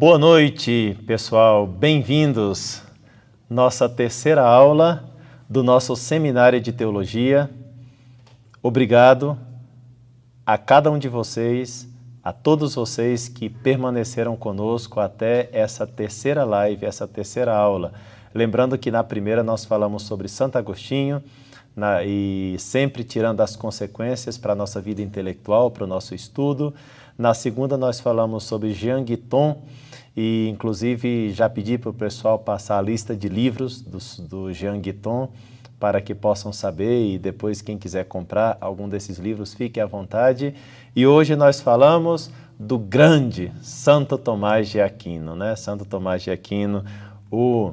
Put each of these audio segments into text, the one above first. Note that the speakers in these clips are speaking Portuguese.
Boa noite, pessoal. Bem-vindos. Nossa terceira aula do nosso seminário de teologia. Obrigado a cada um de vocês, a todos vocês que permaneceram conosco até essa terceira live, essa terceira aula. Lembrando que na primeira nós falamos sobre Santo Agostinho, e sempre tirando as consequências para a nossa vida intelectual, para o nosso estudo. Na segunda nós falamos sobre Jean Guiton, e inclusive já pedi para o pessoal passar a lista de livros do Jean Guiton, para que possam saber, e depois quem quiser comprar algum desses livros, fique à vontade. E hoje nós falamos do grande Santo Tomás de Aquino, né? Santo Tomás de Aquino, o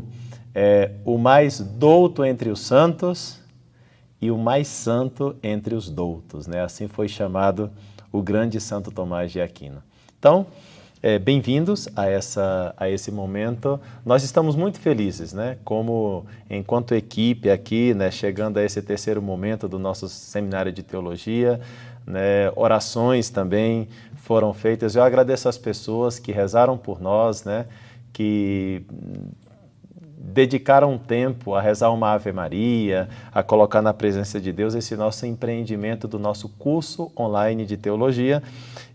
mais douto entre os santos e o mais santo entre os doutos, né? Assim foi chamado o grande Santo Tomás de Aquino. Então, bem-vindos a esse momento. Nós estamos muito felizes, né? Como, enquanto equipe aqui, né, chegando a esse terceiro momento do nosso seminário de teologia, né, orações também foram feitas. Eu agradeço as pessoas que rezaram por nós, né, que dedicaram um tempo a rezar uma Ave Maria, a colocar na presença de Deus esse nosso empreendimento do nosso curso online de teologia.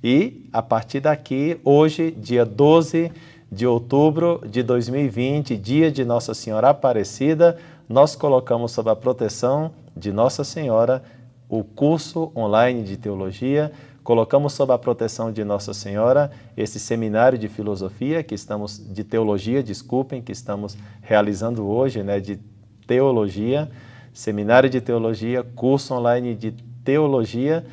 E, a partir daqui, hoje, dia 12 de outubro de 2020, dia de Nossa Senhora Aparecida, nós colocamos sob a proteção de Nossa Senhora o curso online de teologia, colocamos sob a proteção de Nossa Senhora esse seminário de filosofia que estamos realizando hoje, né, de teologia, seminário de teologia, curso online de teologia,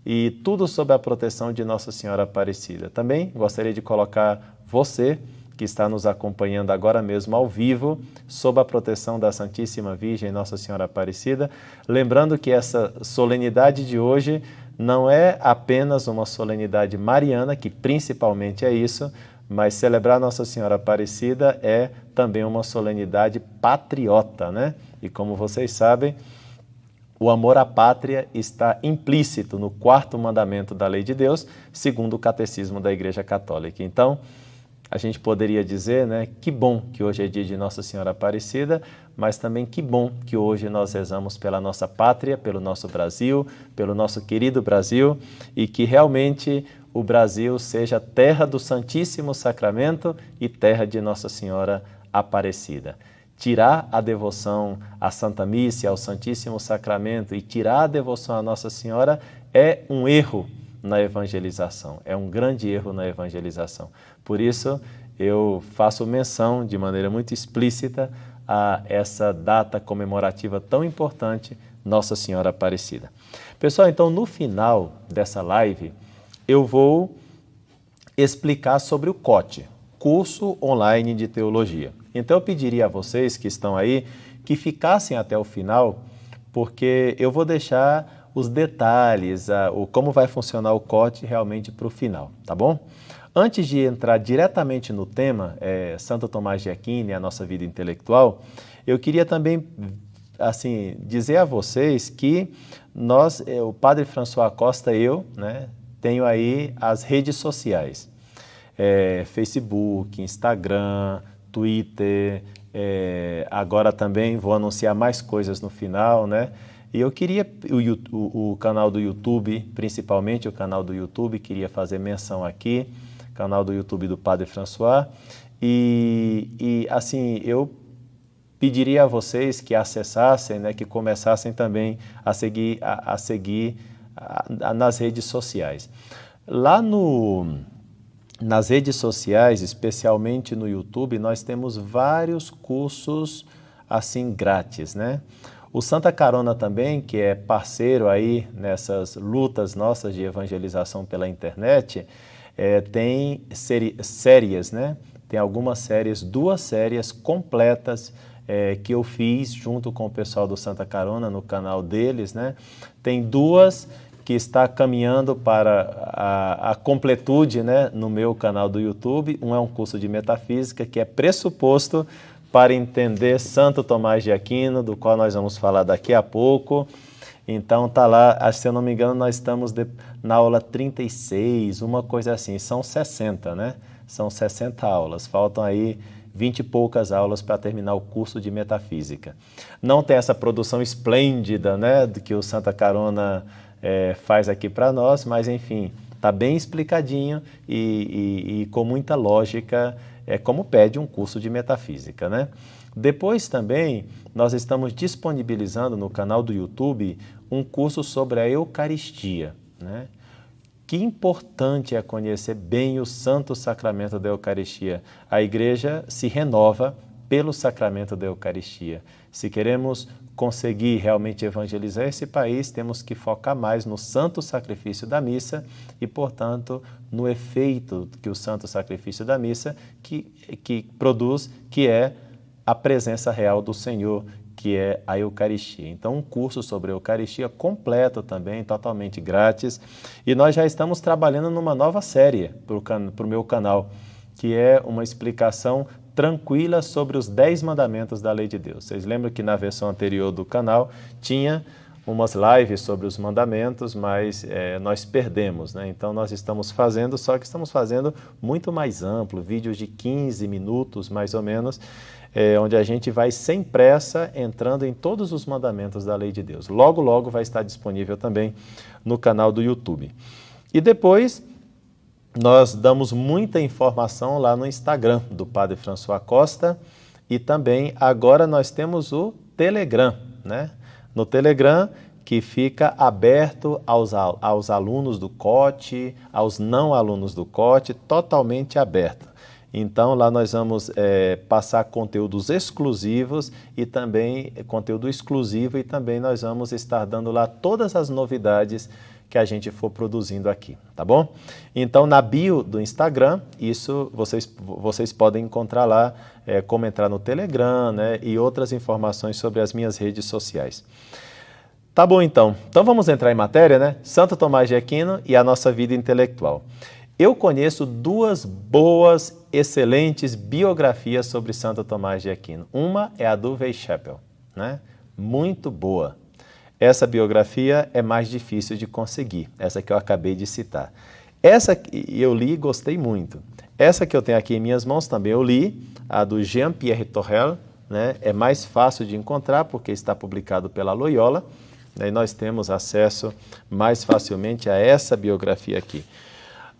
e tudo sob a proteção de Nossa Senhora Aparecida. Também gostaria de colocar você, que está nos acompanhando agora mesmo ao vivo, sob a proteção da Santíssima Virgem Nossa Senhora Aparecida, lembrando que essa solenidade de hoje não é apenas uma solenidade mariana, que principalmente é isso, mas celebrar Nossa Senhora Aparecida é também uma solenidade patriota, né? E como vocês sabem, o amor à pátria está implícito no 4º mandamento da lei de Deus, segundo o Catecismo da Igreja Católica. Então, a gente poderia dizer, né, que bom que hoje é dia de Nossa Senhora Aparecida, mas também que bom que hoje nós rezamos pela nossa pátria, pelo nosso Brasil, pelo nosso querido Brasil, e que realmente o Brasil seja terra do Santíssimo Sacramento e terra de Nossa Senhora Aparecida. Tirar a devoção à Santa Missa, ao Santíssimo Sacramento, e tirar a devoção à Nossa Senhora é um erro na evangelização, é um grande erro na evangelização. Por isso, eu faço menção de maneira muito explícita a essa data comemorativa tão importante, Nossa Senhora Aparecida. Pessoal, então, no final dessa live, eu vou explicar sobre o COTE, Curso Online de Teologia. Então, eu pediria a vocês que estão aí que ficassem até o final, porque eu vou deixar os detalhes, como vai funcionar o COTE realmente para o final, tá bom? Antes de entrar diretamente no tema, Santo Tomás de Aquino e a nossa vida intelectual, eu queria também dizer a vocês que nós, o Padre François Costa e eu, né, tenho aí as redes sociais, Facebook, Instagram, Twitter, agora também vou anunciar mais coisas no final, né? E eu queria, o canal do YouTube, principalmente o canal do YouTube, queria fazer menção aqui, canal do YouTube do Padre François, e assim, eu pediria a vocês que acessassem, né, que começassem também a seguir nas redes sociais. Lá nas redes sociais, especialmente no YouTube, nós temos vários cursos assim grátis, né? O Santa Carona também, que é parceiro aí nessas lutas nossas de evangelização pela internet, tem séries, né? Tem algumas séries, 2 séries completas que eu fiz junto com o pessoal do Santa Carona no canal deles, né? Tem 2 que está caminhando para a completude, né, no meu canal do YouTube. Um é um curso de metafísica que é pressuposto para entender Santo Tomás de Aquino, do qual nós vamos falar daqui a pouco. Então tá lá, se eu não me engano, nós estamos na aula 36, uma coisa assim, são 60, né? São 60 aulas, faltam aí 20 e poucas aulas para terminar o curso de Metafísica. Não tem essa produção esplêndida, né, que o Santa Carona faz aqui para nós, mas enfim, está bem explicadinho e com muita lógica, como pede um curso de Metafísica, né? Depois também nós estamos disponibilizando no canal do YouTube um curso sobre a Eucaristia, né? Que importante é conhecer bem o Santo Sacramento da Eucaristia. A Igreja se renova pelo Sacramento da Eucaristia. Se queremos conseguir realmente evangelizar esse país, temos que focar mais no santo sacrifício da missa e, portanto, no efeito que o santo sacrifício da missa que produz, que é a presença real do Senhor, que é a Eucaristia. Então, um curso sobre a Eucaristia completo também, totalmente grátis. E nós já estamos trabalhando numa nova série para o meu canal, que é uma explicação tranquila sobre os 10 mandamentos da lei de Deus. Vocês lembram que na versão anterior do canal tinha umas lives sobre os mandamentos, mas nós perdemos, né? Então nós estamos fazendo, só que estamos fazendo muito mais amplo, vídeos de 15 minutos mais ou menos, onde a gente vai sem pressa entrando em todos os mandamentos da lei de Deus. Logo, logo vai estar disponível também no canal do YouTube. E depois nós damos muita informação lá no Instagram do Padre François Costa e também agora nós temos o Telegram, né? No Telegram, que fica aberto aos alunos do COT, aos não alunos do COT, totalmente aberto. Então, lá nós vamos passar conteúdos exclusivos e também conteúdo exclusivo e também nós vamos estar dando lá todas as novidades que a gente for produzindo aqui, tá bom? Então, na bio do Instagram, isso vocês podem encontrar lá, como entrar no Telegram, né, e outras informações sobre as minhas redes sociais. Tá bom, então. Então, vamos entrar em matéria, né? Santo Tomás de Aquino e a nossa vida intelectual. Eu conheço duas boas, excelentes biografias sobre Santo Tomás de Aquino. Uma é a do Weishaupt, né? Muito boa. Essa biografia é mais difícil de conseguir, essa que eu acabei de citar. Essa eu li e gostei muito. Essa que eu tenho aqui em minhas mãos também eu li, a do Jean-Pierre Torrel, né? É mais fácil de encontrar porque está publicado pela Loyola, né? E nós temos acesso mais facilmente a essa biografia aqui.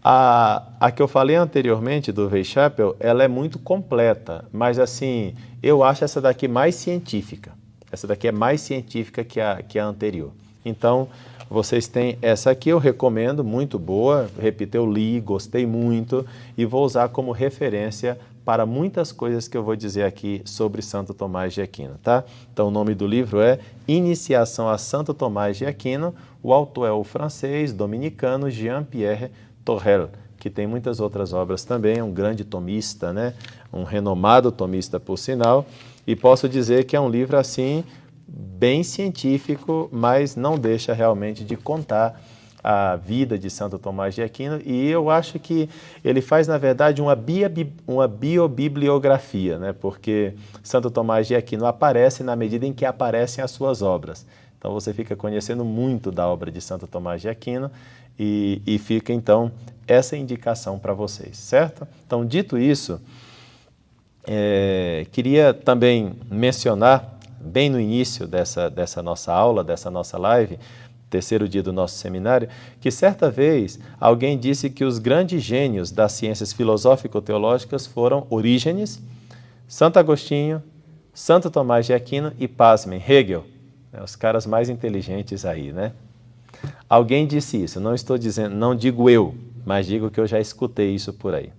A que eu falei anteriormente, do Weishaupt, ela é muito completa, mas assim, eu acho essa daqui mais científica. Essa daqui é mais científica que a anterior. Então, vocês têm essa aqui, eu recomendo, muito boa. Repito, eu li, gostei muito e vou usar como referência para muitas coisas que eu vou dizer aqui sobre Santo Tomás de Aquino, tá? Então, o nome do livro é Iniciação a Santo Tomás de Aquino. O autor é o francês dominicano Jean-Pierre Torrel, que tem muitas outras obras também, é um grande tomista, né? Um renomado tomista, por sinal. E posso dizer que é um livro, assim, bem científico, mas não deixa realmente de contar a vida de Santo Tomás de Aquino. E eu acho que ele faz, na verdade, uma biobibliografia, né? Porque Santo Tomás de Aquino aparece na medida em que aparecem as suas obras. Então, você fica conhecendo muito da obra de Santo Tomás de Aquino e fica, então, essa indicação para vocês, certo? Então, dito isso, queria também mencionar, bem no início dessa nossa aula, dessa nossa live, terceiro dia do nosso seminário, que certa vez alguém disse que os grandes gênios das ciências filosófico-teológicas foram Orígenes, Santo Agostinho, Santo Tomás de Aquino e, pasmem, Hegel, os caras mais inteligentes aí, né? Alguém disse isso, não estou dizendo, não digo eu, mas digo que eu já escutei isso por aí.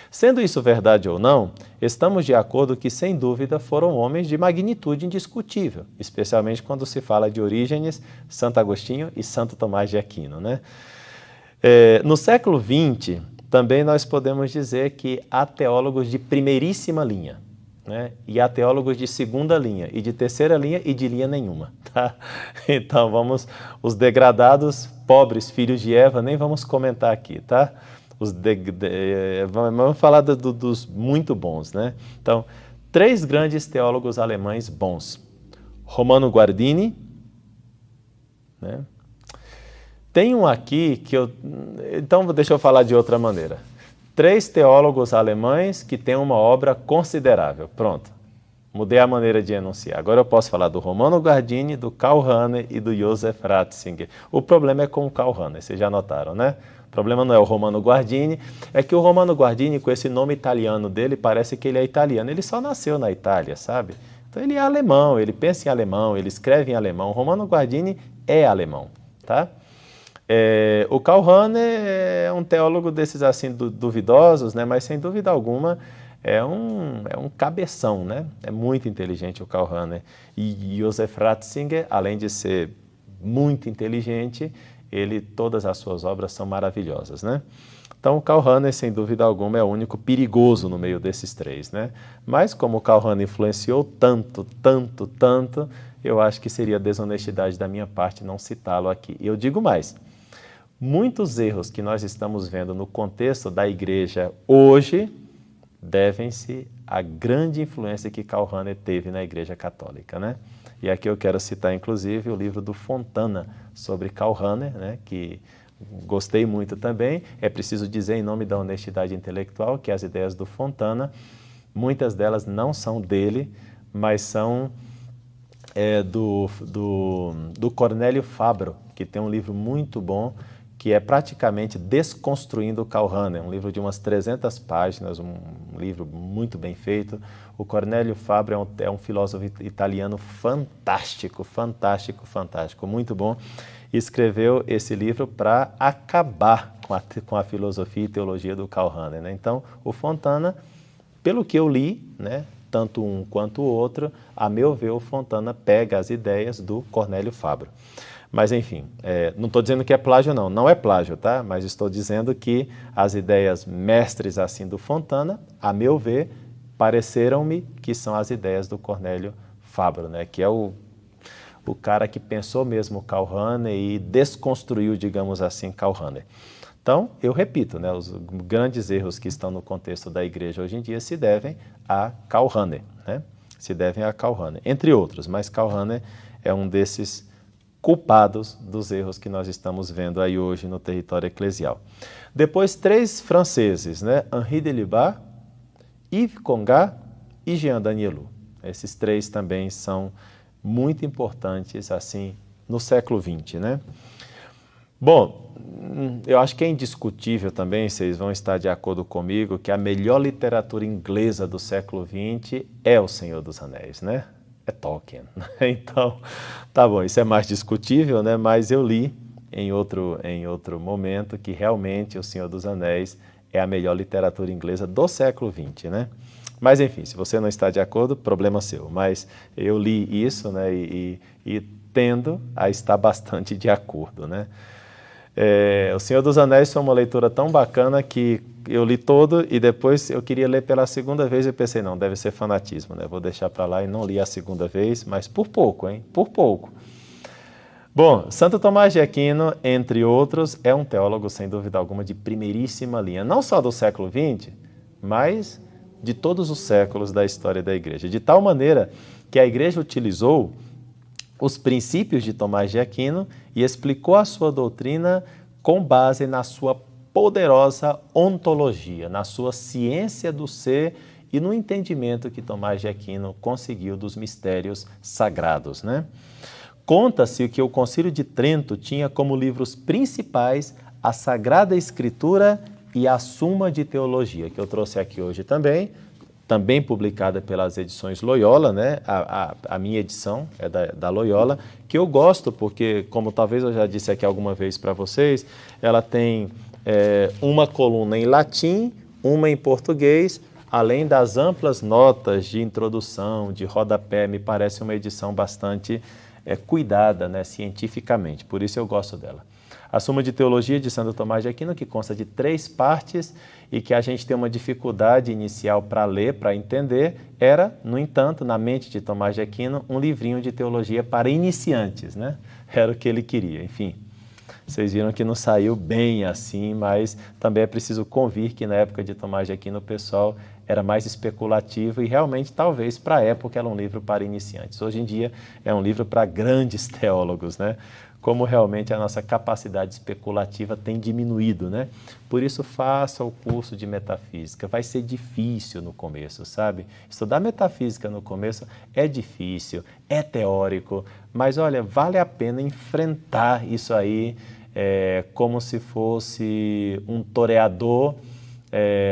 Sendo isso verdade ou não, estamos de acordo que, sem dúvida, foram homens de magnitude indiscutível, especialmente quando se fala de Orígenes, Santo Agostinho e Santo Tomás de Aquino, né? No século XX, também nós podemos dizer que há teólogos de primeiríssima linha, né? E há teólogos de segunda linha, e de terceira linha e de linha nenhuma, tá? Então, os degradados, pobres filhos de Eva, nem vamos comentar aqui, tá? Vamos falar dos muito bons, né? Então, 3 grandes teólogos alemães bons. Romano Guardini, né? Tem um aqui que então deixa eu falar de outra maneira. 3 teólogos alemães que têm uma obra considerável. Pronto. Mudei a maneira de enunciar. Agora eu posso falar do Romano Guardini, do Karl Rahner e do Josef Ratzinger. O problema é com o Karl Rahner, vocês já notaram, né? O problema não é o Romano Guardini, é que o Romano Guardini, com esse nome italiano dele, parece que ele é italiano. Ele só nasceu na Itália, sabe? Então ele é alemão, ele pensa em alemão, ele escreve em alemão. O Romano Guardini é alemão, tá? O Karl Rahner é um teólogo desses assim duvidosos, né? Mas sem dúvida alguma é um cabeção, né? É muito inteligente o Karl Rahner. E Josef Ratzinger, além de ser muito inteligente, todas as suas obras são maravilhosas, né? Então o Karl Rahner, sem dúvida alguma, é o único perigoso no meio desses 3, né? Mas como o Karl Rahner influenciou tanto, eu acho que seria desonestidade da minha parte não citá-lo aqui. E eu digo mais, muitos erros que nós estamos vendo no contexto da igreja hoje devem-se à grande influência que Karl Rahner teve na Igreja Católica, né? E aqui eu quero citar, inclusive, o livro do Fontana sobre Karl Rahner, né? Que gostei muito também. É preciso dizer, em nome da honestidade intelectual, que as ideias do Fontana, muitas delas não são dele, mas são do Cornélio Fabro, que tem um livro muito bom, que é praticamente Desconstruindo o Karl Rahner, um livro de umas 300 páginas, um livro muito bem feito. O Cornélio Fabro é um filósofo italiano fantástico, muito bom. E escreveu esse livro para acabar com a filosofia e teologia do Karl Rahner, né? Então, o Fontana, pelo que eu li, né, tanto um quanto o outro, a meu ver, o Fontana pega as ideias do Cornélio Fabro. Mas, enfim, não estou dizendo que é plágio, não é plágio, tá? Mas estou dizendo que as ideias mestres assim do Fontana, a meu ver, pareceram-me que são as ideias do Cornélio Fabro, né? Que é o cara que pensou mesmo o Karl Rahner e desconstruiu, digamos assim, Karl Rahner. Então, eu repito, né? Os grandes erros que estão no contexto da igreja hoje em dia se devem a Karl Rahner, né? Se devem a Karl Rahner, entre outros, mas Karl Rahner é um desses culpados dos erros que nós estamos vendo aí hoje no território eclesial. Depois, 3 franceses, né? Henri de Libat, Yves Congar e Jean Danielou. Esses 3 também são muito importantes, assim, no século XX, né? Bom, eu acho que é indiscutível também, vocês vão estar de acordo comigo, que a melhor literatura inglesa do século XX é O Senhor dos Anéis, né? É Tolkien. Então, tá bom, isso é mais discutível, né? Mas eu li em outro momento que realmente O Senhor dos Anéis é a melhor literatura inglesa do século XX, né? Mas, enfim, se você não está de acordo, problema seu. Mas eu li isso, né? E tendo a estar bastante de acordo, né? O Senhor dos Anéis foi uma leitura tão bacana que eu li todo e depois eu queria ler pela segunda vez e pensei, não, deve ser fanatismo, né? Vou deixar para lá e não li a segunda vez, mas por pouco, hein? Por pouco. Bom, Santo Tomás de Aquino, entre outros, é um teólogo, sem dúvida alguma, de primeiríssima linha, não só do século XX, mas de todos os séculos da história da Igreja, de tal maneira que a Igreja utilizou os princípios de Tomás de Aquino e explicou a sua doutrina com base na sua poderosa ontologia, na sua ciência do ser e no entendimento que Tomás de Aquino conseguiu dos mistérios sagrados, né? Conta-se que o Concílio de Trento tinha como livros principais a Sagrada Escritura e a Suma de Teologia, que eu trouxe aqui hoje também publicada pelas edições Loyola, né? A minha edição é da Loyola, que eu gosto porque, como talvez eu já disse aqui alguma vez para vocês, ela tem uma coluna em latim, uma em português, além das amplas notas de introdução, de rodapé. Me parece uma edição bastante cuidada, né, cientificamente, por isso eu gosto dela. A Suma de Teologia de Santo Tomás de Aquino, que consta de 3 partes e que a gente tem uma dificuldade inicial para ler, para entender, era, no entanto, na mente de Tomás de Aquino, um livrinho de teologia para iniciantes, né? Era o que ele queria, enfim. Vocês viram que não saiu bem assim, mas também é preciso convir que na época de Tomás de Aquino o pessoal era mais especulativo e realmente, talvez, para a época era um livro para iniciantes. Hoje em dia é um livro para grandes teólogos, né? como realmente a nossa capacidade especulativa tem diminuído, né? Por isso, faça o curso de metafísica. Vai ser difícil no começo, sabe? Estudar metafísica no começo é difícil, é teórico, mas olha, vale a pena enfrentar isso aí como se fosse um toreador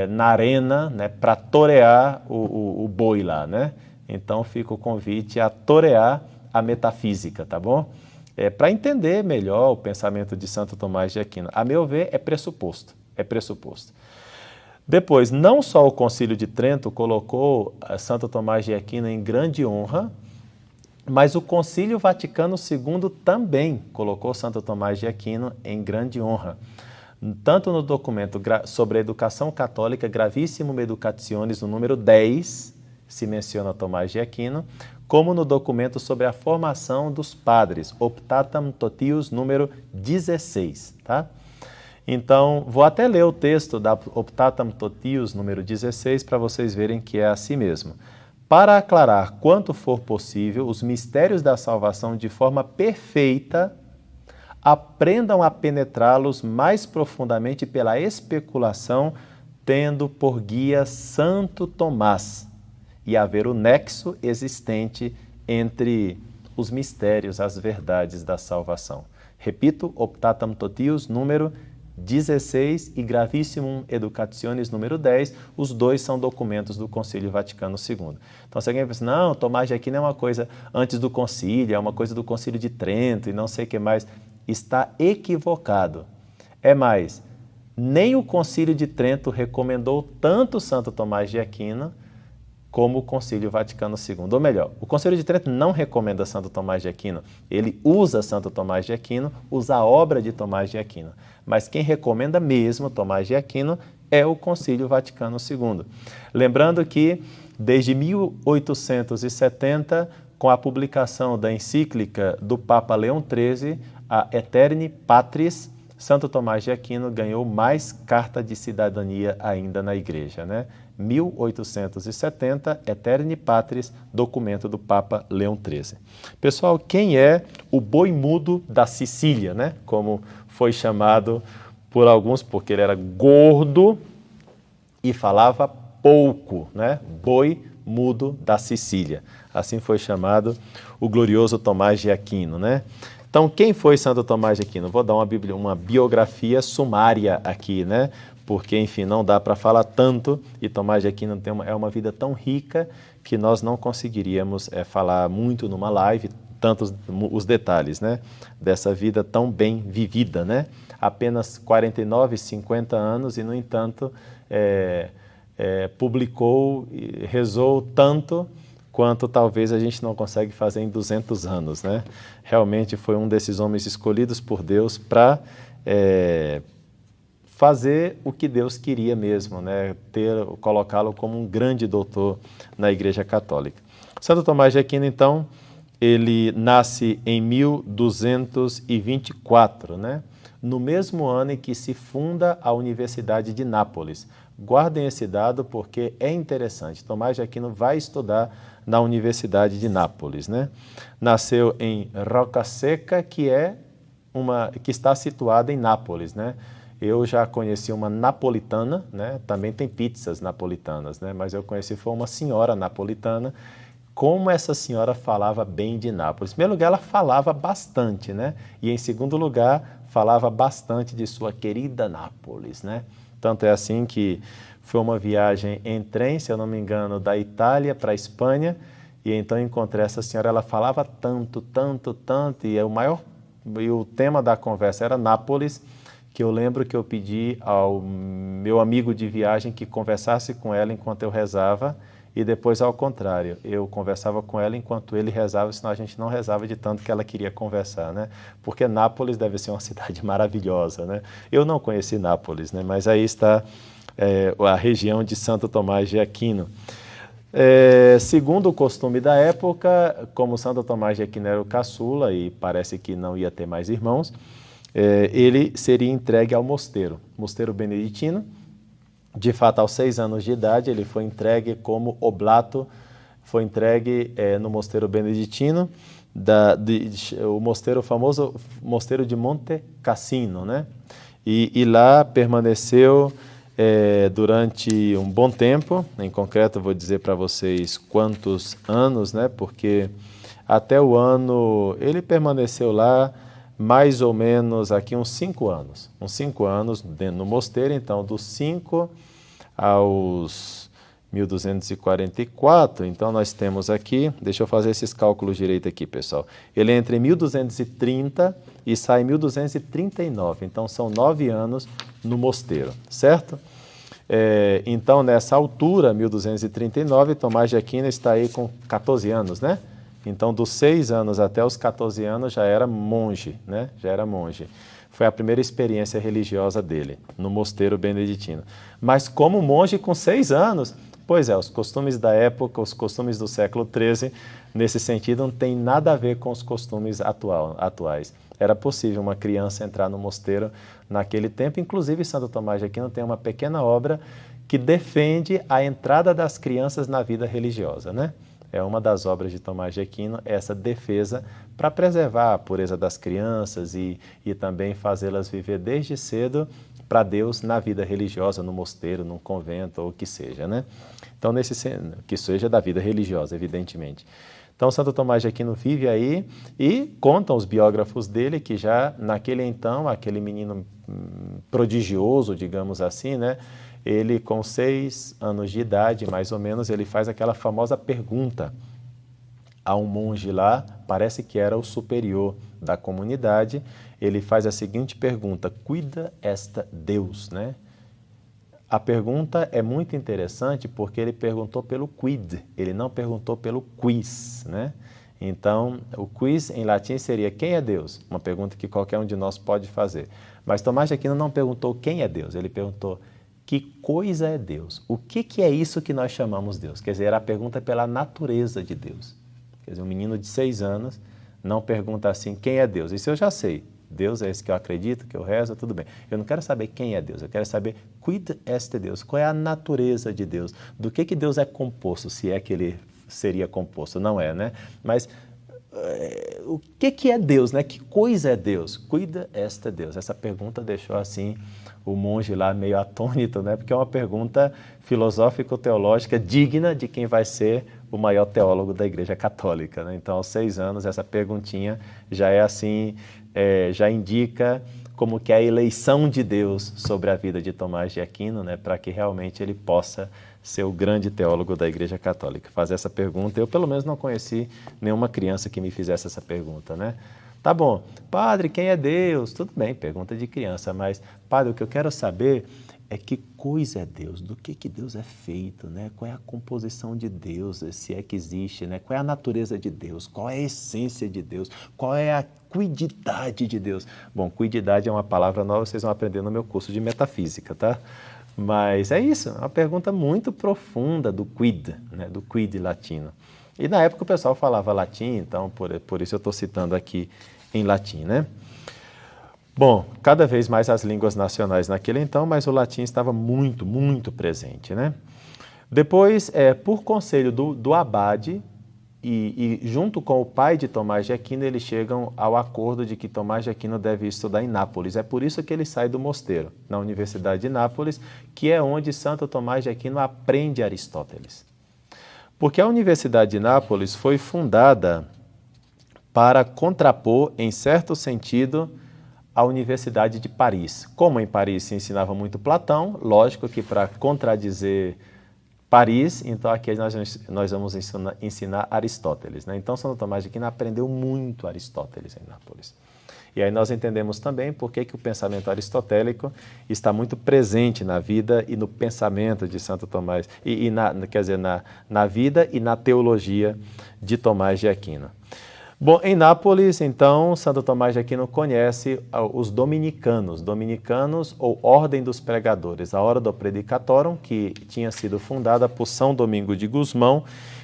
na arena, né, para torear o boi lá, né? Então, fica o convite a torear a metafísica, tá bom? Para entender melhor o pensamento de Santo Tomás de Aquino. A meu ver, é pressuposto. Depois, não só o Concílio de Trento colocou Santo Tomás de Aquino em grande honra, mas o Concílio Vaticano II também colocou Santo Tomás de Aquino em grande honra. Tanto no documento sobre a educação católica, Gravissimum Educationis, no número 10, se menciona Tomás de Aquino, como no documento sobre a formação dos padres, Optatam Totius, número 16. Tá? Então, vou até ler o texto da Optatam Totius, número 16, para vocês verem que é assim mesmo. Para aclarar quanto for possível os mistérios da salvação de forma perfeita, aprendam a penetrá-los mais profundamente pela especulação, tendo por guia Santo Tomás, e haver o nexo existente entre os mistérios, as verdades da salvação. Repito, Optatam Totius, número 16 e Gravissimum Educationis, número 10, os dois são documentos do Concílio Vaticano II. Então, se alguém pensa, não, Tomás de Aquino é uma coisa antes do concílio, é uma coisa do Concílio de Trento e não sei o que mais, está equivocado. É mais, nem o Concílio de Trento recomendou tanto Santo Tomás de Aquino como o Concílio Vaticano II. Ou melhor, o Concílio de Trento não recomenda Santo Tomás de Aquino, ele usa Santo Tomás de Aquino, usa a obra de Tomás de Aquino. Mas quem recomenda mesmo Tomás de Aquino é o Concílio Vaticano II. Lembrando que, desde 1870, com a publicação da encíclica do Papa Leão XIII, a Aeterni Patris, Santo Tomás de Aquino ganhou mais carta de cidadania ainda na Igreja, né? 1870, Aeterni Patris, documento do Papa Leão XIII. Pessoal, quem é o boi mudo da Sicília, né? Como foi chamado por alguns, porque ele era gordo e falava pouco, né? Boi mudo da Sicília. Assim foi chamado o glorioso Tomás de Aquino, né? Então, quem foi Santo Tomás de Aquino? Vou dar uma biografia sumária aqui, né? Porque, enfim, não dá para falar tanto, e Tomás de Aquino é uma vida tão rica que nós não conseguiríamos falar muito numa live, tantos os detalhes, né? Dessa vida tão bem vivida, né? Apenas 49, 50 anos e, no entanto, publicou e rezou tanto quanto talvez a gente não consegue fazer em 200 anos, né? Realmente foi um desses homens escolhidos por Deus para fazer o que Deus queria mesmo, né? Colocá-lo como um grande doutor na Igreja Católica. Santo Tomás de Aquino, então, ele nasce em 1224, né? No mesmo ano em que se funda a Universidade de Nápoles. Guardem esse dado porque é interessante. Tomás de Aquino vai estudar na Universidade de Nápoles, né? Nasceu em Roccasecca, que está situada em Nápoles, né? Eu já conheci uma napolitana, né? Também tem pizzas napolitanas, né? Mas eu conheci foi uma senhora napolitana. Como essa senhora falava bem de Nápoles. Em primeiro lugar, ela falava bastante, né? E em segundo lugar, falava bastante de sua querida Nápoles, né? Tanto é assim que foi uma viagem em trem, se eu não me engano, da Itália para a Espanha, e então encontrei essa senhora, ela falava tanto, e o tema da conversa era Nápoles, que eu lembro que eu pedi ao meu amigo de viagem que conversasse com ela enquanto eu rezava, e depois ao contrário, eu conversava com ela enquanto ele rezava, senão a gente não rezava de tanto que ela queria conversar, né? Porque Nápoles deve ser uma cidade maravilhosa, né? Eu não conheci Nápoles, né? Mas aí está a região de Santo Tomás de Aquino. Segundo o costume da época, como Santo Tomás de Aquino era o caçula e parece que não ia ter mais irmãos, ele seria entregue ao mosteiro beneditino. De fato, aos 6 anos de idade, ele foi entregue como oblato, foi entregue no mosteiro beneditino, o mosteiro, o famoso mosteiro de Monte Cassino, né? E lá permaneceu durante um bom tempo. Em concreto, eu vou dizer para vocês quantos anos, né? Porque até o ano, ele permaneceu lá mais ou menos aqui uns 5 anos. Uns 5 anos no mosteiro, então dos 5 aos 1244, então nós temos aqui, deixa eu fazer esses cálculos direito aqui, pessoal. Ele entra em 1230 e sai em 1239, então são 9 anos no mosteiro, certo? Então, nessa altura, 1239, Tomás de Aquino está aí com 14 anos, né? Então, dos 6 anos até os 14 anos já era monge, né? Já era monge. Foi a primeira experiência religiosa dele, no mosteiro beneditino. Mas como monge com 6 anos, pois é, os costumes da época, os costumes do século XIII, nesse sentido, não tem nada a ver com os costumes atuais. Era possível uma criança entrar no mosteiro naquele tempo, inclusive Santo Tomás de Aquino tem uma pequena obra que defende a entrada das crianças na vida religiosa, né? É uma das obras de Tomás de Aquino, essa defesa para preservar a pureza das crianças e também fazê-las viver desde cedo para Deus na vida religiosa, no mosteiro, num convento ou o que seja, né? Então, que seja da vida religiosa, evidentemente. Então, Santo Tomás de Aquino vive aí e contam os biógrafos dele que já naquele então, aquele menino prodigioso, digamos assim, né? Ele com 6 anos de idade, mais ou menos, ele faz aquela famosa pergunta a um monge lá, parece que era o superior da comunidade, ele faz a seguinte pergunta: cuida esta Deus, né? A pergunta é muito interessante porque ele perguntou pelo quid, ele não perguntou pelo quis, né? Então, o quis em latim seria quem é Deus? Uma pergunta que qualquer um de nós pode fazer. Mas Tomás de Aquino não perguntou quem é Deus, ele perguntou que coisa é Deus? O que é isso que nós chamamos Deus? Quer dizer, era a pergunta pela natureza de Deus. Quer dizer, um menino de 6 anos não pergunta assim, quem é Deus? Isso eu já sei. Deus é esse que eu acredito, que eu rezo, tudo bem. Eu não quero saber quem é Deus, eu quero saber quid est Deus, qual é a natureza de Deus, do que Deus é composto, se é que ele seria composto, não é, né? Mas o que é Deus, né? Que coisa é Deus? Quid est Deus? Essa pergunta deixou assim o monge lá meio atônito, né? Porque é uma pergunta filosófico-teológica digna de quem vai ser o maior teólogo da Igreja Católica, né? Então, aos 6 anos, essa perguntinha já é assim, já indica como que é a eleição de Deus sobre a vida de Tomás de Aquino, né? Para que realmente ele possa ser o grande teólogo da Igreja Católica. Fazer essa pergunta, eu pelo menos não conheci nenhuma criança que me fizesse essa pergunta, né? Tá bom, padre, quem é Deus? Tudo bem, pergunta de criança, mas, padre, o que eu quero saber é que coisa é Deus, do que Deus é feito, né? Qual é a composição de Deus, se é que existe, né? Qual é a natureza de Deus, qual é a essência de Deus, qual é a quididade de Deus. Bom, quididade é uma palavra nova, vocês vão aprender no meu curso de metafísica, tá? Mas é isso, é uma pergunta muito profunda do quid, né? Do quid latino. E na época o pessoal falava latim, então por isso eu estou citando aqui em latim, né? Bom, cada vez mais as línguas nacionais naquele então, mas o latim estava muito, muito presente, né? Depois, por conselho do abade e junto com o pai de Tomás de Aquino, eles chegam ao acordo de que Tomás de Aquino deve estudar em Nápoles. É por isso que ele sai do mosteiro, na Universidade de Nápoles, que é onde Santo Tomás de Aquino aprende Aristóteles. Porque a Universidade de Nápoles foi fundada para contrapor, em certo sentido, a Universidade de Paris. Como em Paris se ensinava muito Platão, lógico que para contradizer Paris, então aqui nós vamos ensinar Aristóteles, né? Então Santo Tomás de Aquino aprendeu muito Aristóteles em Nápoles. E aí nós entendemos também por que o pensamento aristotélico está muito presente na vida e no pensamento de Santo Tomás, na vida e na teologia de Tomás de Aquino. Bom, em Nápoles, então, Santo Tomás de Aquino conhece os dominicanos ou Ordem dos Pregadores, a Hora do Predicatorum, que tinha sido fundada por São Domingo de Gusmão,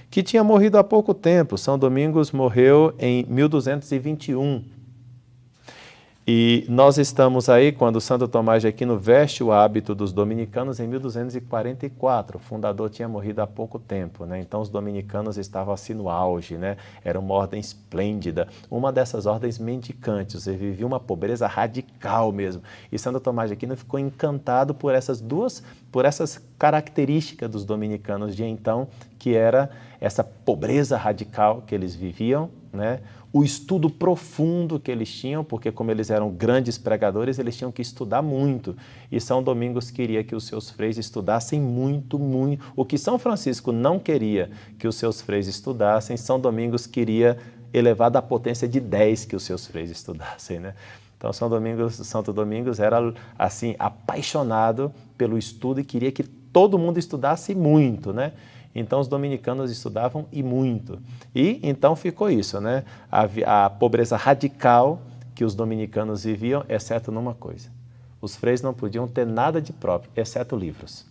que tinha morrido há pouco tempo. São Domingos morreu em 1221. E nós estamos aí quando Santo Tomás de Aquino veste o hábito dos dominicanos em 1244. O fundador tinha morrido há pouco tempo, né? Então os dominicanos estavam assim no auge, né? Era uma ordem esplêndida, uma dessas ordens mendicantes, você vivia uma pobreza radical mesmo. E Santo Tomás de Aquino ficou encantado por essas características dos dominicanos de então, que era essa pobreza radical que eles viviam, né? O estudo profundo que eles tinham, porque como eles eram grandes pregadores, eles tinham que estudar muito. E São Domingos queria que os seus freis estudassem muito, muito. O que São Francisco não queria que os seus freis estudassem, São Domingos queria elevar da potência de 10 que os seus freis estudassem, né? Então, Santo Domingos era, assim, apaixonado pelo estudo e queria que todo mundo estudasse muito, né? Então, os dominicanos estudavam e muito. E, então, ficou isso, né? A pobreza radical que os dominicanos viviam, exceto numa coisa. Os freis não podiam ter nada de próprio, exceto livros.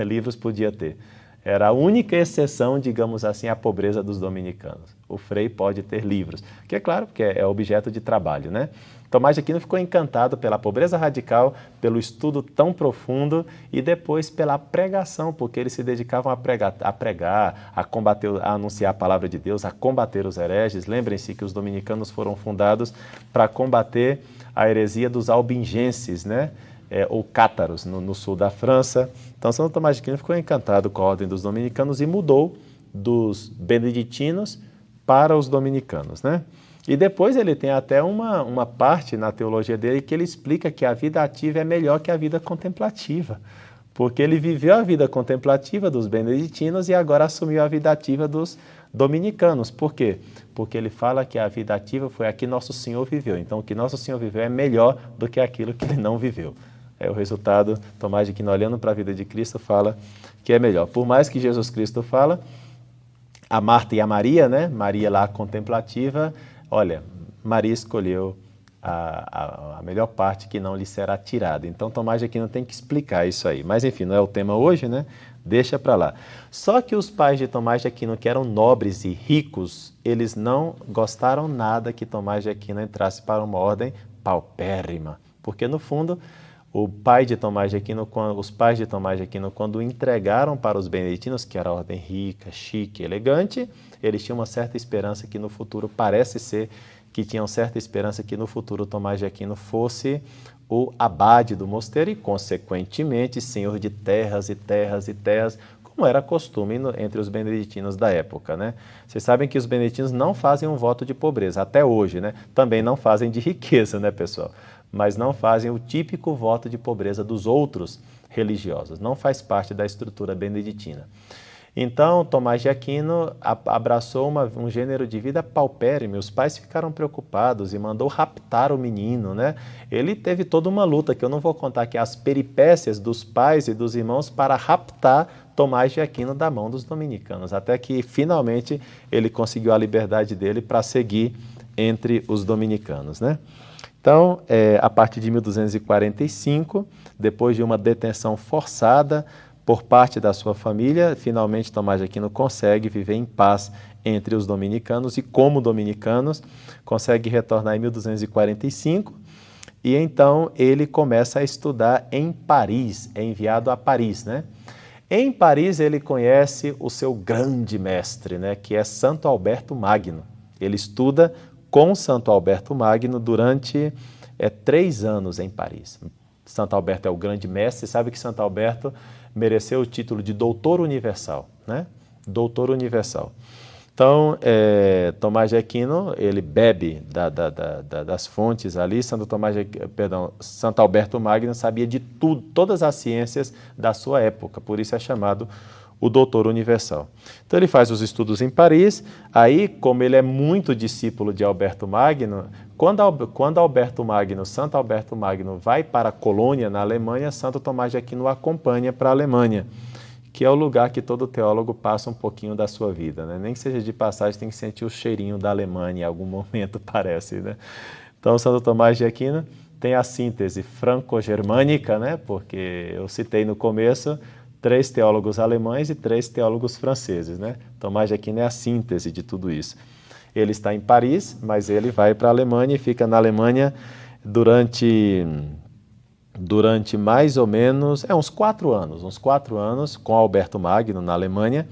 Livros podia ter. Era a única exceção, digamos assim, à pobreza dos dominicanos. O frei pode ter livros, que é claro, porque é objeto de trabalho, né? Tomás de Aquino ficou encantado pela pobreza radical, pelo estudo tão profundo e depois pela pregação, porque eles se dedicavam a pregar, a combater, a anunciar a palavra de Deus, a combater os hereges. Lembrem-se que os dominicanos foram fundados para combater a heresia dos albingenses, né? Ou cátaros, no sul da França. Então, Santo Tomás de Aquino ficou encantado com a ordem dos dominicanos e mudou dos beneditinos para os dominicanos, né? E depois ele tem até uma parte na teologia dele que ele explica que a vida ativa é melhor que a vida contemplativa, porque ele viveu a vida contemplativa dos beneditinos e agora assumiu a vida ativa dos dominicanos. Por quê? Porque ele fala que a vida ativa foi a que Nosso Senhor viveu. Então, o que Nosso Senhor viveu é melhor do que aquilo que ele não viveu. O resultado, Tomás de Aquino, olhando para a vida de Cristo, fala que é melhor. Por mais que Jesus Cristo fala, a Marta e a Maria, né? Maria lá contemplativa, olha, Maria escolheu a melhor parte que não lhe será tirada. Então, Tomás de Aquino tem que explicar isso aí. Mas, enfim, não é o tema hoje, né? Deixa para lá. Só que os pais de Tomás de Aquino, que eram nobres e ricos, eles não gostaram nada que Tomás de Aquino entrasse para uma ordem paupérrima. Porque, no fundo, os pais de Tomás de Aquino, quando entregaram para os beneditinos, que era a ordem rica, chique, elegante, eles tinham uma certa esperança que no futuro, parece ser que tinham certa esperança que no futuro Tomás de Aquino fosse o abade do mosteiro e, consequentemente, senhor de terras e terras e terras, como era costume entre os beneditinos da época, né? Vocês sabem que os beneditinos não fazem um voto de pobreza, até hoje, né? Também não fazem de riqueza, né, pessoal? Mas não fazem o típico voto de pobreza dos outros religiosos. Não faz parte da estrutura beneditina. Então, Tomás de Aquino abraçou um gênero de vida paupérrimo. Os pais ficaram preocupados e mandou raptar o menino, né? Ele teve toda uma luta, que eu não vou contar aqui, as peripécias dos pais e dos irmãos para raptar Tomás de Aquino da mão dos dominicanos, até que, finalmente, ele conseguiu a liberdade dele para seguir entre os dominicanos, né? Então, a partir de 1245, depois de uma detenção forçada por parte da sua família, finalmente Tomás de Aquino consegue viver em paz entre os dominicanos e, como dominicanos, consegue retornar em 1245 e então ele começa a estudar em Paris, é enviado a Paris, né? Em Paris ele conhece o seu grande mestre, né, que é Santo Alberto Magno. Ele estuda com Santo Alberto Magno durante 3 anos em Paris. Santo Alberto é o grande mestre, sabe que Santo Alberto mereceu o título de Doutor Universal, né? Doutor Universal. Então, Tomás de Aquino, ele bebe das fontes ali. Santo Alberto Magno sabia de tudo, todas as ciências da sua época, por isso é chamado o Doutor Universal. Então ele faz os estudos em Paris, aí como ele é muito discípulo de Alberto Magno, quando Santo Alberto Magno vai para a Colônia, na Alemanha, Santo Tomás de Aquino o acompanha para a Alemanha, que é o lugar que todo teólogo passa um pouquinho da sua vida, né? Nem que seja de passagem, tem que sentir o cheirinho da Alemanha em algum momento, parece, né? Então, Santo Tomás de Aquino tem a síntese franco-germânica, né? Porque eu citei no começo 3 teólogos alemães e 3 teólogos franceses, né? Tomás de Aquino é a síntese de tudo isso. Ele está em Paris, mas ele vai para a Alemanha e fica na Alemanha durante mais ou menos, uns 4 anos, com Alberto Magno, na Alemanha,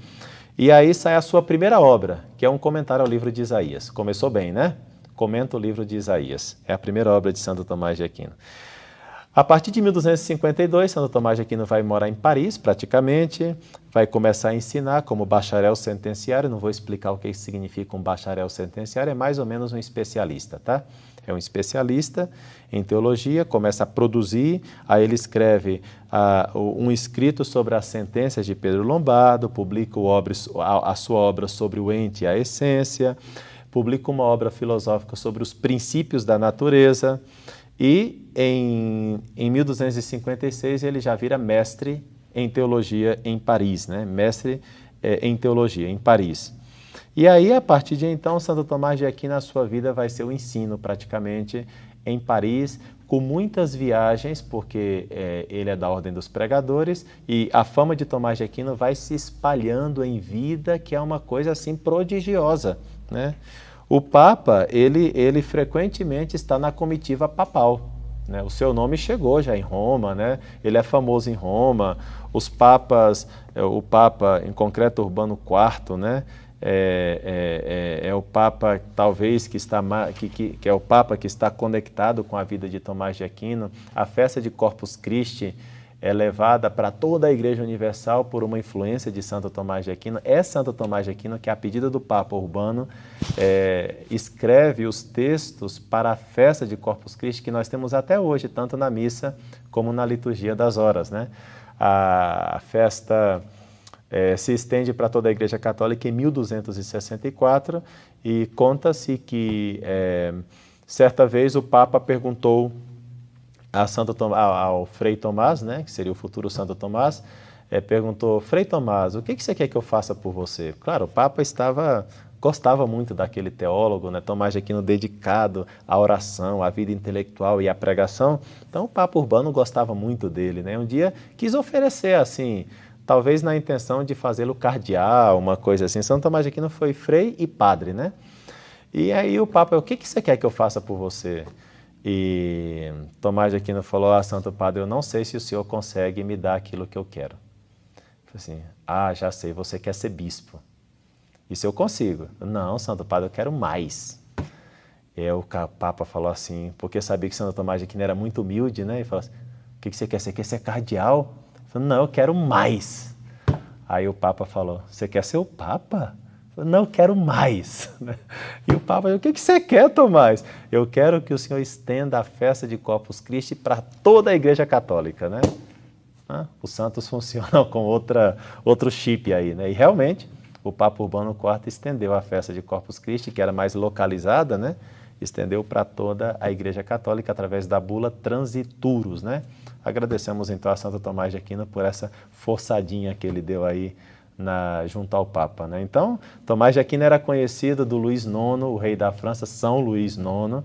e aí sai a sua primeira obra, que é um comentário ao livro de Isaías. Começou bem, né? Comenta o livro de Isaías. É a primeira obra de Santo Tomás de Aquino. A partir de 1252, Santo Tomás de Aquino vai morar em Paris, praticamente, vai começar a ensinar como bacharel sentenciário. Não vou explicar o que significa um bacharel sentenciário, é mais ou menos um especialista, tá? É um especialista em teologia, começa a produzir, aí ele escreve um escrito sobre as sentenças de Pedro Lombardo, publica a sua obra sobre o ente e a essência, publica uma obra filosófica sobre os princípios da natureza, e em 1256 ele já vira mestre em teologia em Paris, né? Mestre em teologia em Paris. E aí, a partir de então, Santo Tomás de Aquino, na sua vida, vai ser o ensino praticamente em Paris, com muitas viagens, porque ele é da Ordem dos Pregadores, e a fama de Tomás de Aquino vai se espalhando em vida, que é uma coisa assim prodigiosa, né? O Papa, ele frequentemente está na comitiva papal, né? O seu nome chegou já em Roma, né? Ele é famoso em Roma. Os papas, o Papa, em concreto Urbano IV, né? É o Papa, talvez, que é o Papa que está conectado com a vida de Tomás de Aquino. A festa de Corpus Christi é levada para toda a Igreja Universal por uma influência de Santo Tomás de Aquino. É Santo Tomás de Aquino que, a pedido do Papa Urbano, escreve os textos para a festa de Corpus Christi, que nós temos até hoje, tanto na missa como na liturgia das horas, né? A festa se estende para toda a Igreja Católica em 1264 e conta-se que, certa vez, o Papa perguntou ao Frei Tomás, né, que seria o futuro Santo Tomás, perguntou: Frei Tomás, o que você quer que eu faça por você? Claro, o Papa gostava muito daquele teólogo, né, Tomás de Aquino, dedicado à oração, à vida intelectual e à pregação. Então o Papa Urbano gostava muito dele, né? Um dia quis oferecer assim, talvez na intenção de fazê-lo cardeal, uma coisa assim. Santo Tomás de Aquino foi frei e padre, né? E aí o Papa: o que você quer que eu faça por você? E Tomás de Aquino falou: Santo Padre, eu não sei se o senhor consegue me dar aquilo que eu quero. Eu falei assim: já sei, você quer ser bispo. Isso eu consigo. Não, Santo Padre, eu quero mais. E o Papa falou assim, porque sabia que Santo Tomás de Aquino era muito humilde, né? E falou assim: o que você quer? Você quer ser cardeal? Eu falei: não, eu quero mais. Aí o Papa falou: você quer ser o Papa? Não, eu quero mais. E o Papa: o que você quer, Tomás? Eu quero que o senhor estenda a festa de Corpus Christi para toda a Igreja Católica, né? Os santos funcionam com outro chip aí, né? E realmente, o Papa Urbano IV estendeu a festa de Corpus Christi, que era mais localizada, né? Estendeu para toda a Igreja Católica através da bula Transiturus, né? Agradecemos então a Santo Tomás de Aquino por essa forçadinha que ele deu aí junto ao Papa, né? Então, Tomás de Aquino era conhecido do Luís IX, o rei da França, São Luís IX.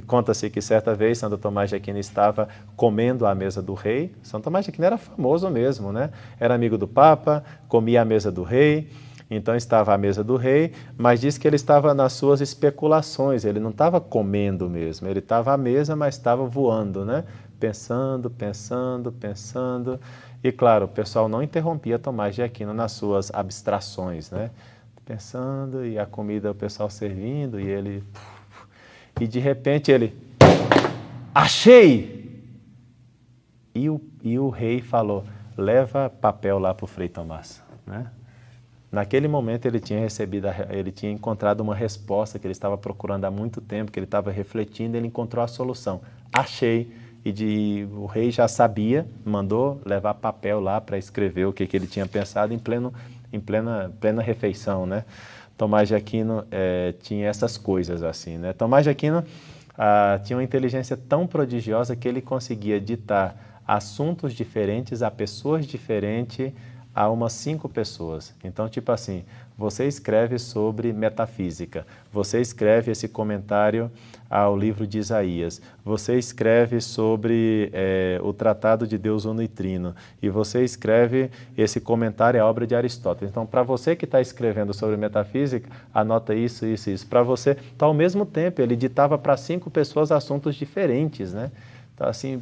Conta-se que certa vez Santo Tomás de Aquino estava comendo à mesa do rei. Santo Tomás de Aquino era famoso mesmo, né? Era amigo do Papa, comia à mesa do rei, então estava à mesa do rei, mas diz que ele estava nas suas especulações, ele não estava comendo mesmo, ele estava à mesa, mas estava voando, né? Pensando. E, claro, o pessoal não interrompia Tomás de Aquino nas suas abstrações, né? Pensando, e a comida, o pessoal servindo, e ele... E, de repente, ele... Achei! E o rei falou: leva papel lá para o Frei Tomás, né? Naquele momento, ele tinha encontrado uma resposta que ele estava procurando há muito tempo, que ele estava refletindo, ele encontrou a solução. Achei! O rei já sabia, mandou levar papel lá para escrever o que ele tinha pensado em plena refeição, né? Tomás de Aquino tinha essas coisas assim, né? Tomás de Aquino tinha uma inteligência tão prodigiosa que ele conseguia ditar assuntos diferentes a pessoas diferentes a umas 5 pessoas. Então, tipo assim, você escreve sobre metafísica, você escreve esse comentário ao livro de Isaías, você escreve sobre o Tratado de Deus Uno e Trino, e você escreve esse comentário à obra de Aristóteles. Então, para você que está escrevendo sobre metafísica, anota isso, isso, isso. Para você, então, ao mesmo tempo, ele ditava para 5 pessoas assuntos diferentes, né? Então, assim,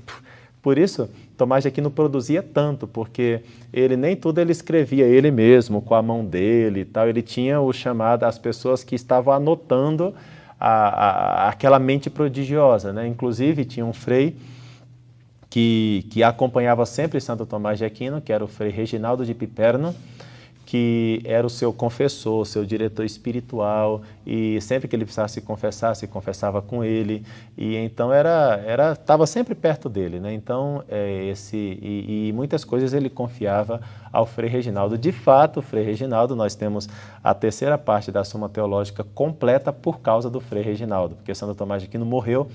por isso, Tomás de Aquino produzia tanto, porque ele nem tudo ele escrevia ele mesmo, com a mão dele e tal. Ele tinha o chamado, as pessoas que estavam anotando aquela mente prodigiosa, né? Inclusive, tinha um frei que acompanhava sempre Santo Tomás de Aquino, que era o frei Reginaldo de Piperno, que era o seu confessor, seu diretor espiritual, e sempre que ele precisava se confessar, se confessava com ele, e então estava sempre perto dele, né? Então, e muitas coisas ele confiava ao Frei Reginaldo. De fato, o Frei Reginaldo, nós temos a terceira parte da Suma Teológica completa por causa do Frei Reginaldo, porque Santo Tomás de Aquino morreu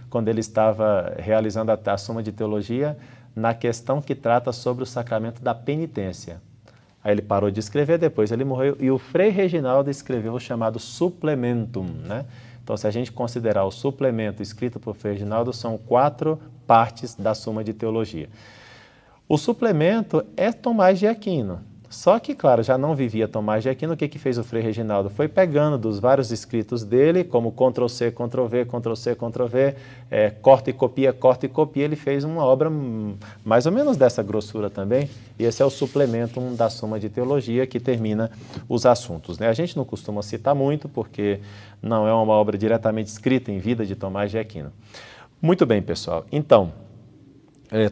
quando ele estava realizando a Suma de Teologia na questão que trata sobre o sacramento da penitência. Aí ele parou de escrever, depois ele morreu, e o Frei Reginaldo escreveu o chamado Supplementum, né? Então, se a gente considerar o suplemento escrito por Frei Reginaldo, são 4 partes da Suma de Teologia. O suplemento é Tomás de Aquino. Só que, claro, já não vivia Tomás de Aquino. O que fez o Frei Reginaldo? Foi pegando dos vários escritos dele, como Ctrl+C, Ctrl+V, Ctrl+C, Ctrl+V, corta e copia, ele fez uma obra mais ou menos dessa grossura também, e esse é o suplemento da Suma de Teologia, que termina os assuntos, né? A gente não costuma citar muito, porque não é uma obra diretamente escrita em vida de Tomás de Aquino. Muito bem, pessoal. Então,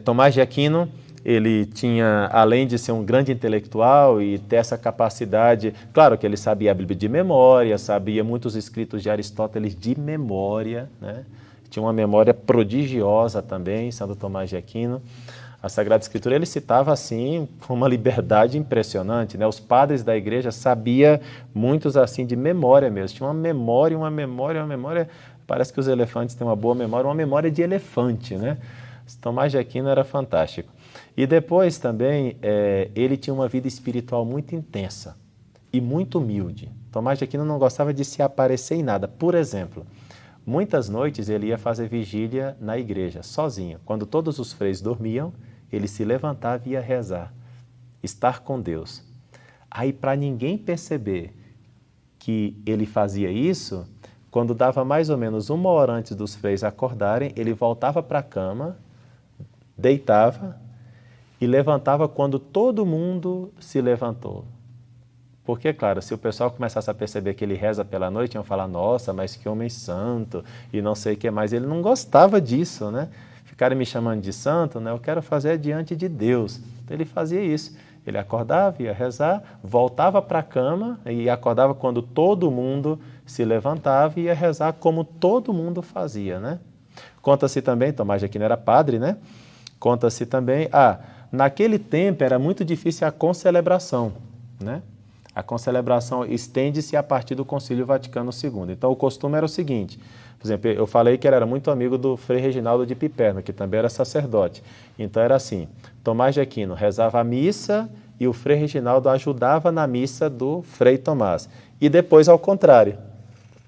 Tomás de Aquino, ele tinha, além de ser um grande intelectual e ter essa capacidade, claro que ele sabia a Bíblia de memória, sabia muitos escritos de Aristóteles de memória, né? Tinha uma memória prodigiosa também, Santo Tomás de Aquino. A Sagrada Escritura ele citava assim com uma liberdade impressionante, né? Os padres da igreja sabiam muitos assim de memória mesmo. Tinha uma memória. Parece que os elefantes têm uma boa memória, uma memória de elefante, né? Tomás de Aquino era fantástico. E depois também ele tinha uma vida espiritual muito intensa e muito humilde. Tomás de Aquino não gostava de se aparecer em nada. Por exemplo, muitas noites ele ia fazer vigília na igreja, sozinho. Quando todos os freis dormiam, ele se levantava e ia rezar, estar com Deus. Aí, para ninguém perceber que ele fazia isso, quando dava mais ou menos 1 hora antes dos freis acordarem, ele voltava para a cama, deitava e levantava quando todo mundo se levantou. Porque, claro, se o pessoal começasse a perceber que ele reza pela noite, iam falar, nossa, mas que homem santo, e não sei o que mais. Ele não gostava disso, né? Ficarem me chamando de santo, né? Eu quero fazer diante de Deus. Então, ele fazia isso. Ele acordava, ia rezar, voltava para a cama e acordava quando todo mundo se levantava e ia rezar como todo mundo fazia, né? Conta-se também, Tomás de Aquino era padre, né? Conta-se também, naquele tempo era muito difícil a concelebração, né? A concelebração estende-se a partir do Concílio Vaticano II. Então, o costume era o seguinte, por exemplo, eu falei que ele era muito amigo do Frei Reginaldo de Piperno, que também era sacerdote. Então, era assim, Tomás de Aquino rezava a missa e o Frei Reginaldo ajudava na missa do Frei Tomás. E depois, ao contrário.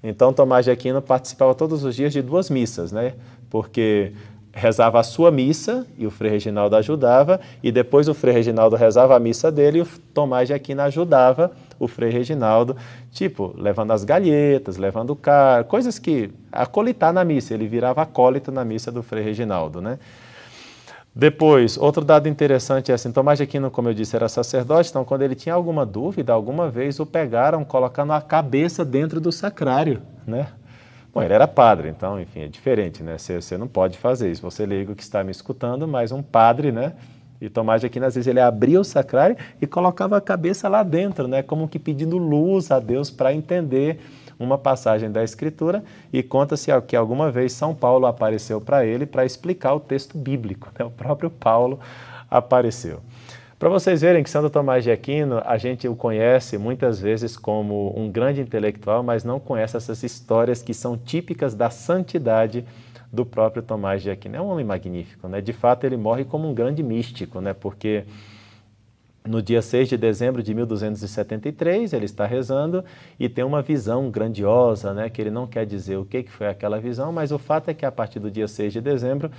Então, Tomás de Aquino participava todos os dias de 2 missas, né? Porque rezava a sua missa e o Frei Reginaldo ajudava, e depois o Frei Reginaldo rezava a missa dele e o Tomás de Aquino ajudava o Frei Reginaldo, tipo, levando as galhetas, levando o carro, coisas que acolitar na missa, ele virava acólito na missa do Frei Reginaldo, né? Depois, outro dado interessante é assim, Tomás de Aquino, como eu disse, era sacerdote, então quando ele tinha alguma dúvida, alguma vez o pegaram colocando a cabeça dentro do sacrário, né? Bom, ele era padre, então, enfim, é diferente, né? Você não pode fazer isso. Você leigo que está me escutando, mas um padre, né? E Tomás de Aquino, às vezes, ele abria o sacrário e colocava a cabeça lá dentro, né? Como que pedindo luz a Deus para entender uma passagem da Escritura. E conta-se que alguma vez São Paulo apareceu para ele para explicar o texto bíblico, né? O próprio Paulo apareceu. Para vocês verem que Santo Tomás de Aquino, a gente o conhece muitas vezes como um grande intelectual, mas não conhece essas histórias que são típicas da santidade do próprio Tomás de Aquino. É um homem magnífico, né? De fato, ele morre como um grande místico, né? Porque No dia 6 de dezembro de 1273, ele está rezando e tem uma visão grandiosa, né, que ele não quer dizer o que foi aquela visão, mas o fato é que a partir do dia 6 de dezembro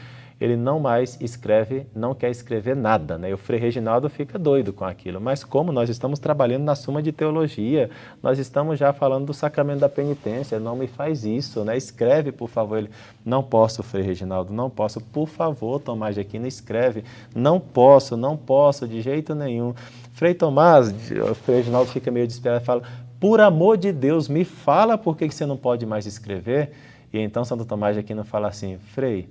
ele não mais escreve, não quer escrever nada, né? E o Frei Reginaldo fica doido com aquilo. Mas como nós estamos trabalhando na Suma de Teologia, nós estamos já falando do sacramento da penitência, não me faz isso, né? Escreve, por favor. Ele, não posso, Frei Reginaldo, não posso. Por favor, Tomás de Aquino, escreve. Não posso, de jeito nenhum. Frei Tomás, o Frei Reginaldo fica meio desesperado e fala, por amor de Deus, me fala por que você não pode mais escrever. E então Santo Tomás de Aquino fala assim, Frei,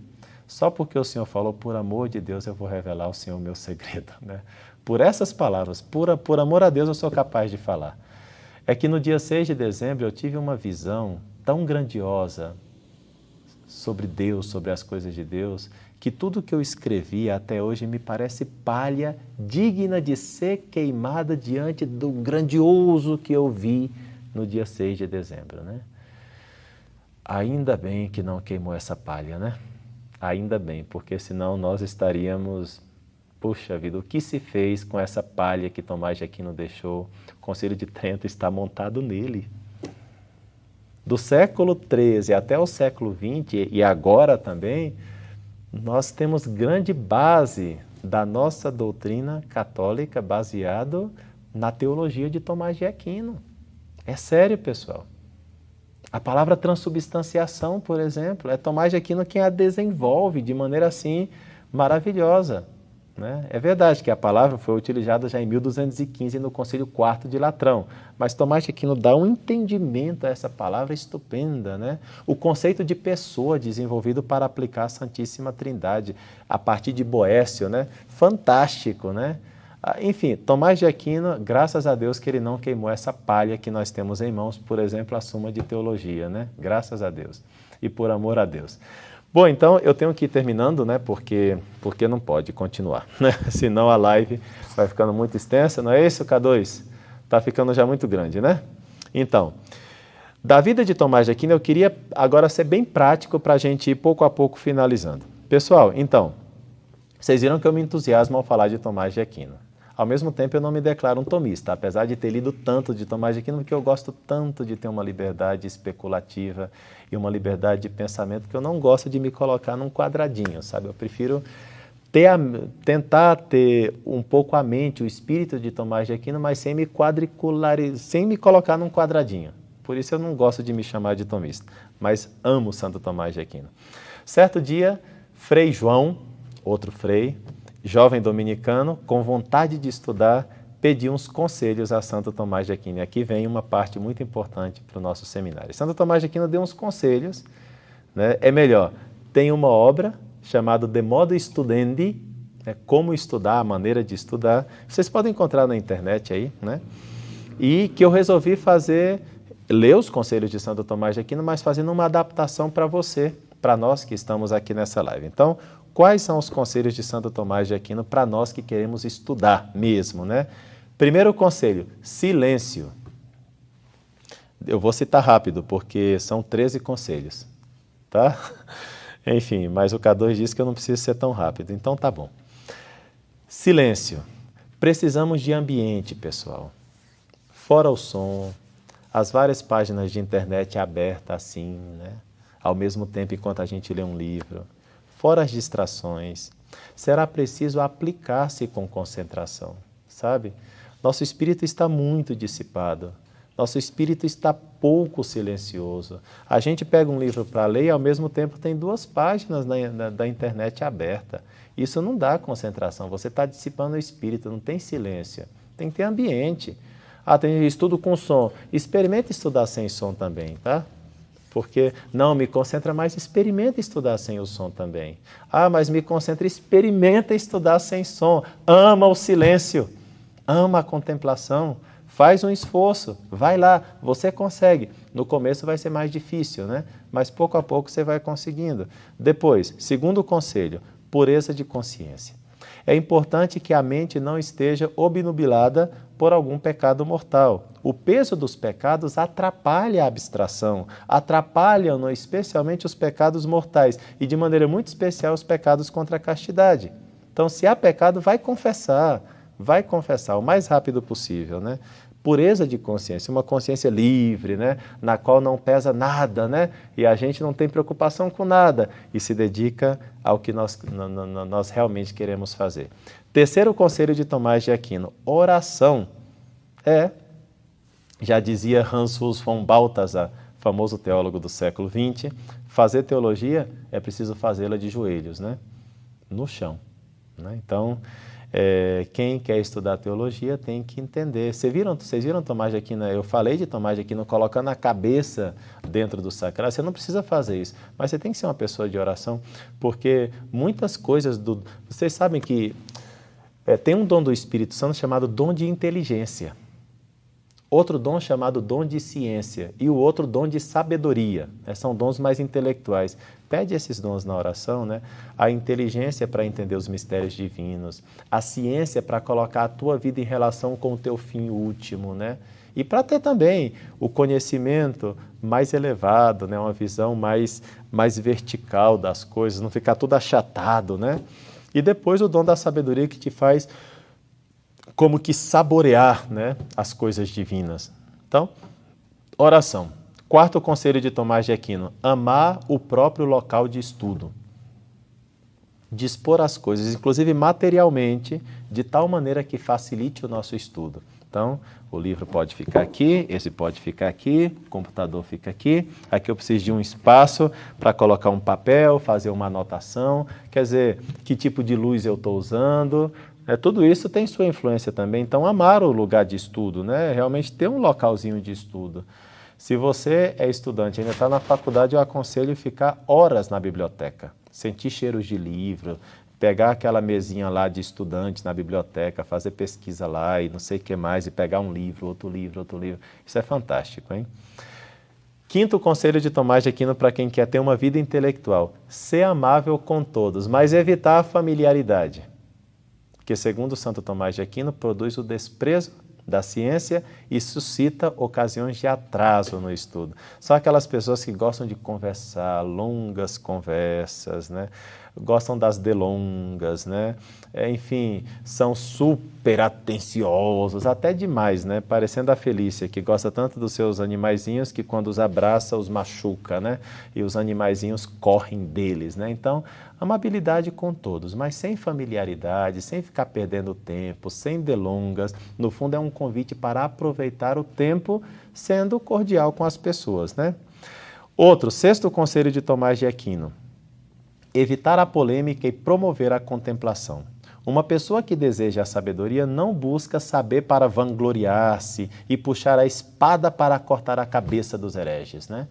só porque o Senhor falou, por amor de Deus, eu vou revelar ao Senhor o meu segredo. Né? Por essas palavras, por amor a Deus, eu sou capaz de falar. É que no dia 6 de dezembro eu tive uma visão tão grandiosa sobre Deus, sobre as coisas de Deus, que tudo que eu escrevi até hoje me parece palha digna de ser queimada diante do grandioso que eu vi no dia 6 de dezembro. Né? Ainda bem que não queimou essa palha, né? Ainda bem, porque senão nós estaríamos, puxa vida, o que se fez com essa palha que Tomás de Aquino deixou? O Concílio de Trento está montado nele. Do século XIII até o século XX, e agora também, nós temos grande base da nossa doutrina católica baseado na teologia de Tomás de Aquino. É sério, pessoal. A palavra transubstanciação, por exemplo, é Tomás de Aquino quem a desenvolve de maneira assim maravilhosa. Né? É verdade que a palavra foi utilizada já em 1215 no Concílio IV de Latrão, mas Tomás de Aquino dá um entendimento a essa palavra estupenda. Né? O conceito de pessoa desenvolvido para aplicar a Santíssima Trindade, a partir de Boécio, né? Fantástico, né? Enfim, Tomás de Aquino, graças a Deus que ele não queimou essa palha que nós temos em mãos, por exemplo, a Suma de Teologia, né? Graças a Deus e por amor a Deus. Bom, então eu tenho que ir terminando, né? Porque não pode continuar, né? Senão a live vai ficando muito extensa, não é isso, K2? Está ficando já muito grande, né? Então, da vida de Tomás de Aquino, eu queria agora ser bem prático para a gente ir pouco a pouco finalizando. Pessoal, então, vocês viram que eu me entusiasmo ao falar de Tomás de Aquino. Ao mesmo tempo, eu não me declaro um tomista, apesar de ter lido tanto de Tomás de Aquino, porque eu gosto tanto de ter uma liberdade especulativa e uma liberdade de pensamento que eu não gosto de me colocar num quadradinho, sabe? Eu prefiro tentar ter um pouco a mente, o espírito de Tomás de Aquino, mas sem me sem me colocar num quadradinho. Por isso eu não gosto de me chamar de tomista, mas amo Santo Tomás de Aquino. Certo dia, Frei João, outro frei, jovem dominicano, com vontade de estudar, pediu uns conselhos a Santo Tomás de Aquino. E aqui vem uma parte muito importante para o nosso seminário. Santo Tomás de Aquino deu uns conselhos, né? É melhor, tem uma obra chamada De Modo Studendi, né? Como estudar, a maneira de estudar. Vocês podem encontrar na internet aí, né? E que eu resolvi ler os conselhos de Santo Tomás de Aquino, mas fazendo uma adaptação para você, para nós que estamos aqui nessa live. Então, quais são os conselhos de Santo Tomás de Aquino para nós que queremos estudar mesmo, né? Primeiro conselho, silêncio. Eu vou citar rápido, porque são 13 conselhos, tá? Enfim, mas o K2 disse que eu não preciso ser tão rápido, então tá bom. Silêncio. Precisamos de ambiente, pessoal. Fora o som, as várias páginas de internet abertas assim, né? Ao mesmo tempo enquanto a gente lê um livro. Fora as distrações, será preciso aplicar-se com concentração, sabe? Nosso espírito está muito dissipado, nosso espírito está pouco silencioso. A gente pega um livro para ler e ao mesmo tempo tem 2 páginas da internet aberta. Isso não dá concentração, você está dissipando o espírito, não tem silêncio, tem que ter ambiente. Ah, tem estudo com som, experimente estudar sem som também, tá? Porque, não, me concentra mais, experimenta estudar sem o som também. Ah, mas me concentra, experimenta estudar sem som. Ama o silêncio, ama a contemplação, faz um esforço, vai lá, você consegue. No começo vai ser mais difícil, né? Mas pouco a pouco você vai conseguindo. Depois, segundo conselho, pureza de consciência. É importante que a mente não esteja obnubilada por algum pecado mortal. O peso dos pecados atrapalha a abstração, atrapalham especialmente os pecados mortais e, de maneira muito especial, os pecados contra a castidade. Então, se há pecado, vai confessar, vai confessar o mais rápido possível, né? Pureza de consciência, uma consciência livre, né? Na qual não pesa nada, né? E a gente não tem preocupação com nada e se dedica ao que nós realmente queremos fazer. Terceiro conselho de Tomás de Aquino, oração. Já dizia Hans Urs von Balthasar, famoso teólogo do século XX, fazer teologia é preciso fazê-la de joelhos, né? No chão, né? Então, quem quer estudar teologia tem que entender. Vocês viram Tomás de Aquino? Eu falei de Tomás de Aquino colocando a cabeça dentro do sacrário. Você não precisa fazer isso, mas você tem que ser uma pessoa de oração, porque muitas coisas Vocês sabem que tem um dom do Espírito Santo chamado dom de inteligência. Outro dom chamado dom de ciência e o outro dom de sabedoria, né? São dons mais intelectuais. Pede esses dons na oração, né? A inteligência para entender os mistérios divinos, a ciência para colocar a tua vida em relação com o teu fim último, né? E para ter também o conhecimento mais elevado, né? Uma visão mais vertical das coisas, não ficar tudo achatado, né? E depois o dom da sabedoria que te faz como que saborear, né, as coisas divinas. Então, oração. Quarto conselho de Tomás de Aquino, amar o próprio local de estudo. Dispor as coisas, inclusive materialmente, de tal maneira que facilite o nosso estudo. Então, o livro pode ficar aqui, esse pode ficar aqui, o computador fica aqui. Aqui eu preciso de um espaço para colocar um papel, fazer uma anotação, quer dizer, que tipo de luz eu estou usando. Tudo isso tem sua influência também. Então, amar o lugar de estudo, né? Realmente ter um localzinho de estudo. Se você é estudante, ainda está na faculdade, eu aconselho ficar horas na biblioteca, sentir cheiros de livro, pegar aquela mesinha lá de estudante na biblioteca, fazer pesquisa lá e não sei o que mais, e pegar um livro, outro livro, outro livro. Isso é fantástico, hein? Quinto conselho de Tomás de Aquino para quem quer ter uma vida intelectual, ser amável com todos, mas evitar a familiaridade. Que, segundo Santo Tomás de Aquino, produz o desprezo da ciência e suscita ocasiões de atraso no estudo. São aquelas pessoas que gostam de conversar, longas conversas, né? Gostam das delongas, né? Enfim, são super atenciosos, até demais, né? Parecendo a Felícia, que gosta tanto dos seus animaizinhos que quando os abraça, os machuca, né? E os animaizinhos correm deles, né? Então, amabilidade com todos, mas sem familiaridade, sem ficar perdendo tempo, sem delongas. No fundo, é um convite para aproveitar o tempo sendo cordial com as pessoas, né? Outro, sexto conselho de Tomás de Aquino, evitar a polêmica e promover a contemplação. Uma pessoa que deseja a sabedoria não busca saber para vangloriar-se e puxar a espada para cortar a cabeça dos hereges, né?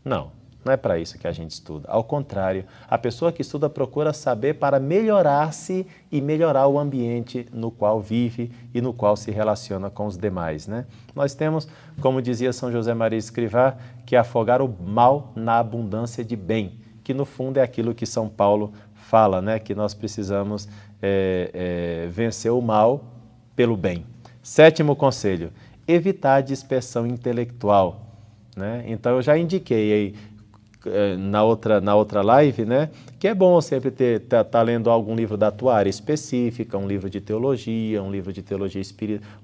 Não é para isso que a gente estuda. Ao contrário, a pessoa que estuda procura saber para melhorar-se e melhorar o ambiente no qual vive e no qual se relaciona com os demais, né? Nós temos, como dizia São José Maria Escrivá, que afogar o mal na abundância de bem, que no fundo é aquilo que São Paulo fala, né? Que nós precisamos vencer o mal pelo bem. Sétimo conselho, evitar a dispersão intelectual, né? Então, eu já indiquei aí na outra live, né, que é bom sempre tá lendo algum livro da tua área específica, um livro de teologia, um livro de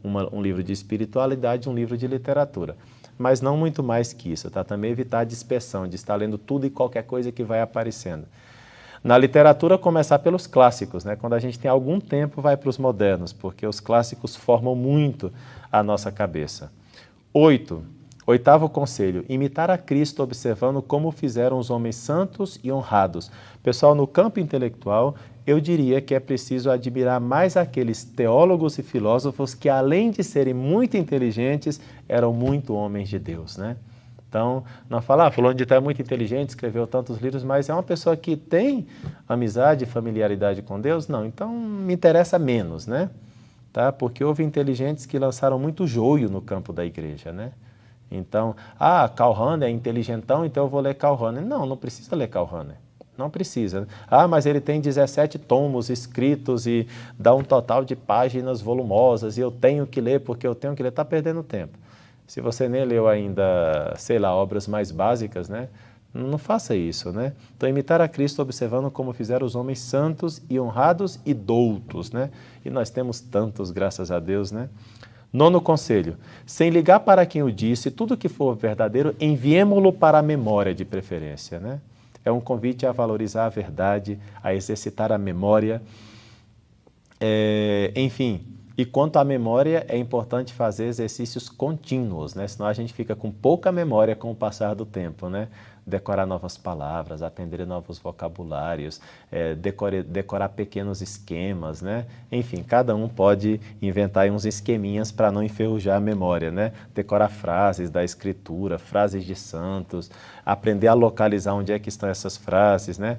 um livro de espiritualidade, um livro de literatura. Mas não muito mais que isso, tá? Também evitar a dispersão, de estar lendo tudo e qualquer coisa que vai aparecendo. Na literatura, começar pelos clássicos, né? Quando a gente tem algum tempo, vai para os modernos, porque os clássicos formam muito a nossa cabeça. Oitavo conselho, imitar a Cristo observando como fizeram os homens santos e honrados. Pessoal, no campo intelectual, eu diria que é preciso admirar mais aqueles teólogos e filósofos que, além de serem muito inteligentes, eram muito homens de Deus, né? Então, não falar, fulano de tal é muito inteligente, escreveu tantos livros, mas é uma pessoa que tem amizade e familiaridade com Deus? Não, então me interessa menos, né? Tá? Porque houve inteligentes que lançaram muito joio no campo da igreja, né? Então, Karl Rahner é inteligentão, então eu vou ler Karl Rahner. Não precisa ler Karl Rahner. Não precisa. Mas ele tem 17 tomos escritos e dá um total de páginas volumosas e eu tenho que ler porque eu tenho que ler. Está perdendo tempo. Se você nem leu ainda, sei lá, obras mais básicas, né? Não faça isso, né? Então, imitar a Cristo observando como fizeram os homens santos e honrados e doutos, né? E nós temos tantos, graças a Deus, né? Nono conselho, sem ligar para quem o disse, tudo que for verdadeiro, enviemo-lo para a memória de preferência, né? É um convite a valorizar a verdade, a exercitar a memória, enfim. E quanto à memória, é importante fazer exercícios contínuos, né? Senão a gente fica com pouca memória com o passar do tempo, né? Decorar novas palavras, aprender novos vocabulários, decorar pequenos esquemas, né? Enfim, cada um pode inventar aí uns esqueminhas para não enferrujar a memória, né? Decorar frases da Escritura, frases de santos, aprender a localizar onde é que estão essas frases, né?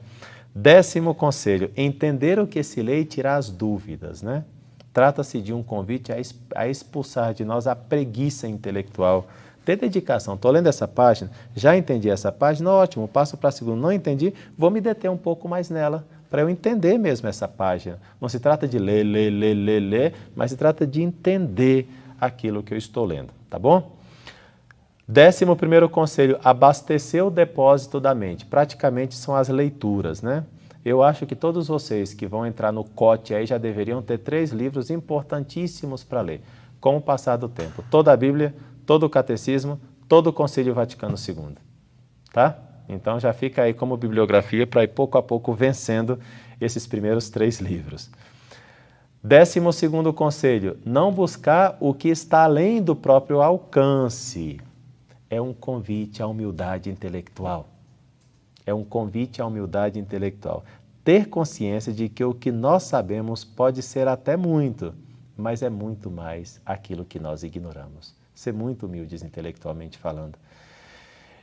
10º conselho, entender o que se lê e tirar as dúvidas, né? Trata-se de um convite a expulsar de nós a preguiça intelectual. Ter dedicação. Estou lendo essa página, já entendi essa página, ótimo, passo para a segunda. Não entendi, vou me deter um pouco mais nela, para eu entender mesmo essa página. Não se trata de ler, mas se trata de entender aquilo que eu estou lendo, tá bom? 11º conselho, abastecer o depósito da mente. Praticamente são as leituras, né? Eu acho que todos vocês que vão entrar no COT aí já deveriam ter 3 livros importantíssimos para ler. Com o passar do tempo. Toda a Bíblia, todo o Catecismo, todo o Concílio Vaticano II. Tá? Então já fica aí como bibliografia para ir pouco a pouco vencendo esses primeiros 3 livros. 12º conselho, não buscar o que está além do próprio alcance. É um convite à humildade intelectual. É um convite à humildade intelectual. Ter consciência de que o que nós sabemos pode ser até muito, mas é muito mais aquilo que nós ignoramos. Ser muito humildes intelectualmente falando.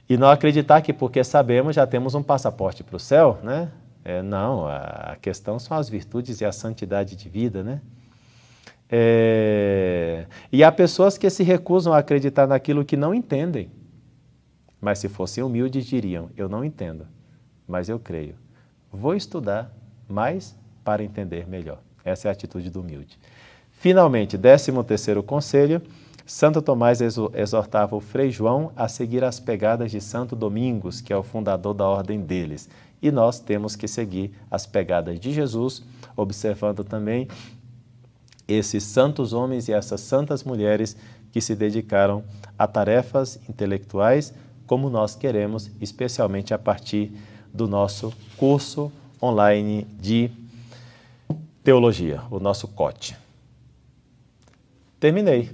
E não acreditar que porque sabemos já temos um passaporte para o céu, né? Não, a questão são as virtudes e a santidade de vida, né? E há pessoas que se recusam a acreditar naquilo que não entendem. Mas se fossem humildes diriam, eu não entendo, mas eu creio. Vou estudar mais para entender melhor. Essa é a atitude do humilde. Finalmente, 13º conselho, Santo Tomás exortava o Frei João a seguir as pegadas de Santo Domingos, que é o fundador da ordem deles. E nós temos que seguir as pegadas de Jesus, observando também esses santos homens e essas santas mulheres que se dedicaram a tarefas intelectuais, como nós queremos, especialmente a partir do nosso curso online de teologia, o nosso COT. Terminei.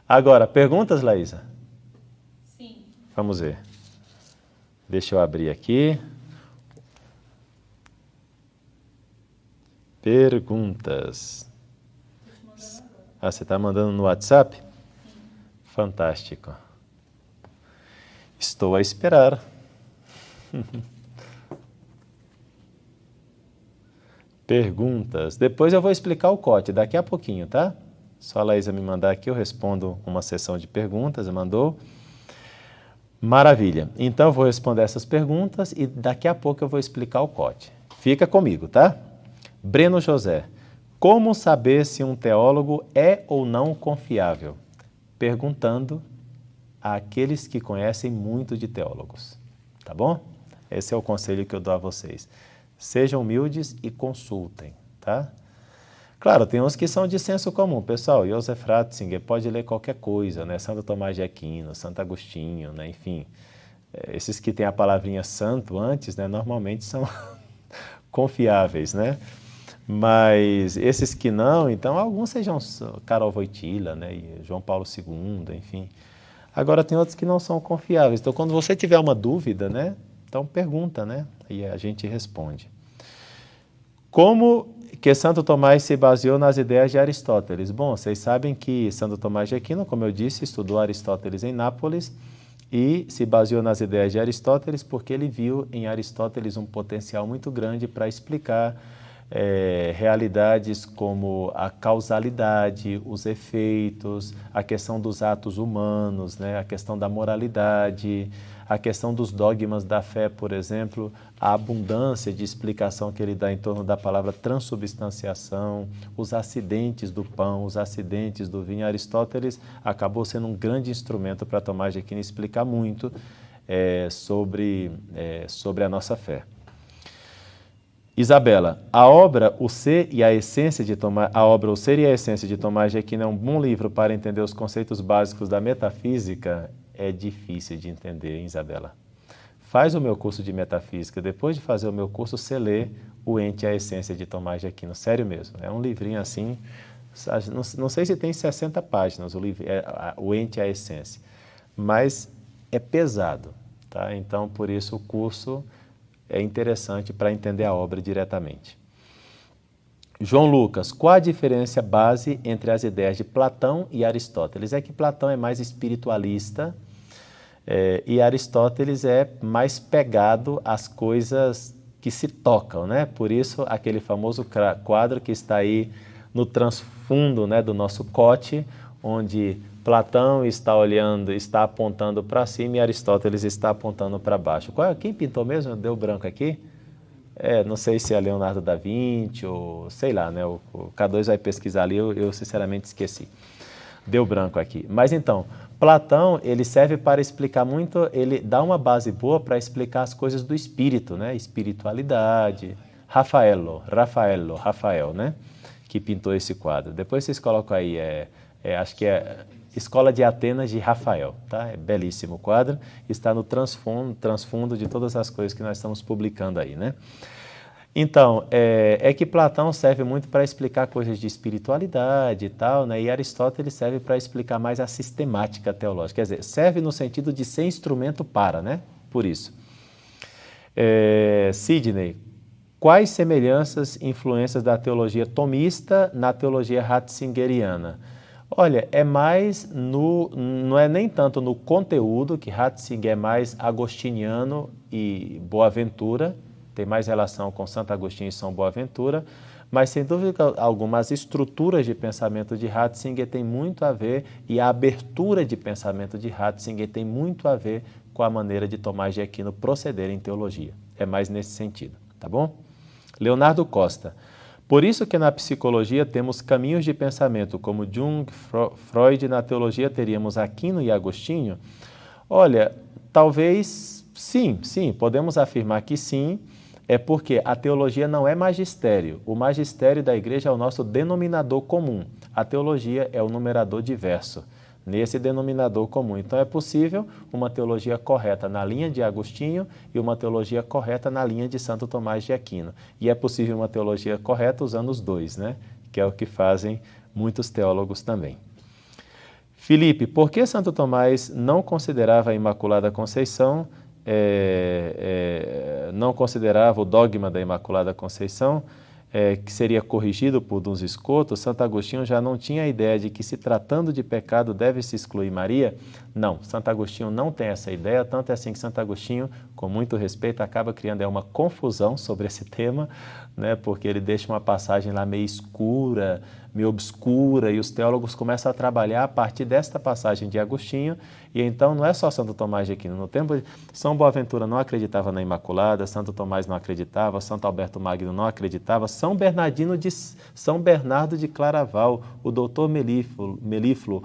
Agora, perguntas, Laísa? Sim. Vamos ver. Deixa eu abrir aqui. Perguntas. Ah, você está mandando no WhatsApp? Fantástico. Estou a esperar. Perguntas. Depois eu vou explicar o COT, daqui a pouquinho, tá? Só a Laísa me mandar aqui, eu respondo uma sessão de perguntas, mandou. Maravilha. Então eu vou responder essas perguntas e daqui a pouco eu vou explicar o COT. Fica comigo, tá? Breno José. Como saber se um teólogo é ou não confiável? Perguntando àqueles que conhecem muito de teólogos, tá bom? Esse é o conselho que eu dou a vocês. Sejam humildes e consultem, tá? Claro, tem uns que são de senso comum, pessoal. Joseph Ratzinger, pode ler qualquer coisa, né? Santo Tomás de Aquino, Santo Agostinho, né? Enfim, esses que têm a palavrinha santo antes, né? Normalmente são confiáveis, né? Mas esses que não, então alguns sejam Karol Wojtyla, né? E João Paulo II, enfim. Agora tem outros que não são confiáveis. Então, quando você tiver uma dúvida, né? Então pergunta, né? E a gente responde. Como que Santo Tomás se baseou nas ideias de Aristóteles? Bom, vocês sabem que Santo Tomás de Aquino, como eu disse, estudou Aristóteles em Nápoles e se baseou nas ideias de Aristóteles porque ele viu em Aristóteles um potencial muito grande para explicar realidades como a causalidade, os efeitos, a questão dos atos humanos, né? A questão da moralidade, a questão dos dogmas da fé, por exemplo, a abundância de explicação que ele dá em torno da palavra transubstanciação, os acidentes do pão, os acidentes do vinho. Aristóteles acabou sendo um grande instrumento para Tomás de Aquino explicar muito sobre a nossa fé. Isabela, a obra O Ser e a Essência de Tomás de Aquino é um bom livro para entender os conceitos básicos da metafísica. É difícil de entender, hein, Isabela? Faz o meu curso de metafísica. Depois de fazer o meu curso, você lê O Ente e a Essência de Tomás de Aquino. Sério mesmo. É um livrinho assim, não sei se tem 60 páginas, O Ente e a Essência. Mas é pesado, tá? Então, por isso, o curso é interessante para entender a obra diretamente. João Lucas, qual a diferença base entre as ideias de Platão e Aristóteles? É que Platão é mais espiritualista e Aristóteles é mais pegado às coisas que se tocam, né? Por isso, aquele famoso quadro que está aí no transfundo, né, do nosso cote, onde Platão está olhando, está apontando para cima e Aristóteles está apontando para baixo. Quem pintou mesmo? Deu branco aqui? Não sei se é Leonardo da Vinci ou sei lá, né? O K2 vai pesquisar ali, eu sinceramente esqueci. Deu branco aqui. Mas então, Platão, ele serve para explicar muito, ele dá uma base boa para explicar as coisas do espírito, né? Espiritualidade. Rafael, né? Que pintou esse quadro. Depois vocês colocam aí, acho que é Escola de Atenas de Rafael, tá? É belíssimo o quadro, está no transfundo de todas as coisas que nós estamos publicando aí, né? Então, que Platão serve muito para explicar coisas de espiritualidade e tal, né? E Aristóteles serve para explicar mais a sistemática teológica, quer dizer, serve no sentido de ser instrumento para, né? Por isso. Sidney, quais semelhanças e influências da teologia tomista na teologia ratzingeriana? Olha, não é nem tanto no conteúdo, que Ratzinger é mais agostiniano e Boaventura, tem mais relação com Santo Agostinho e São Boaventura, mas sem dúvida alguma as estruturas de pensamento de Ratzinger tem muito a ver, e a abertura de pensamento de Ratzinger tem muito a ver com a maneira de Tomás de Aquino proceder em teologia. É mais nesse sentido, tá bom? Leonardo Costa. Por isso que na psicologia temos caminhos de pensamento, como Jung, Freud, na teologia teríamos Aquino e Agostinho? Olha, talvez sim, podemos afirmar que sim, porque a teologia não é magistério. O magistério da igreja é o nosso denominador comum. A teologia é o numerador diverso, nesse denominador comum. Então é possível uma teologia correta na linha de Agostinho e uma teologia correta na linha de Santo Tomás de Aquino. E é possível uma teologia correta usando os dois, né? Que é o que fazem muitos teólogos também. Felipe, por que Santo Tomás não considerava a Imaculada Conceição, não considerava o dogma da Imaculada Conceição, que seria corrigido por Duns Scoto? Santo Agostinho já não tinha a ideia de que, se tratando de pecado, deve-se excluir Maria? Não, Santo Agostinho não tem essa ideia, tanto é assim que Santo Agostinho, com muito respeito, acaba criando uma confusão sobre esse tema, né, porque ele deixa uma passagem lá meio escura, meio obscura, e os teólogos começam a trabalhar a partir desta passagem de Agostinho, e então não é só Santo Tomás de Aquino. No tempo de São Boaventura não acreditava na Imaculada, Santo Tomás não acreditava, Santo Alberto Magno não acreditava, São Bernardo de Claraval, o doutor Melífluo,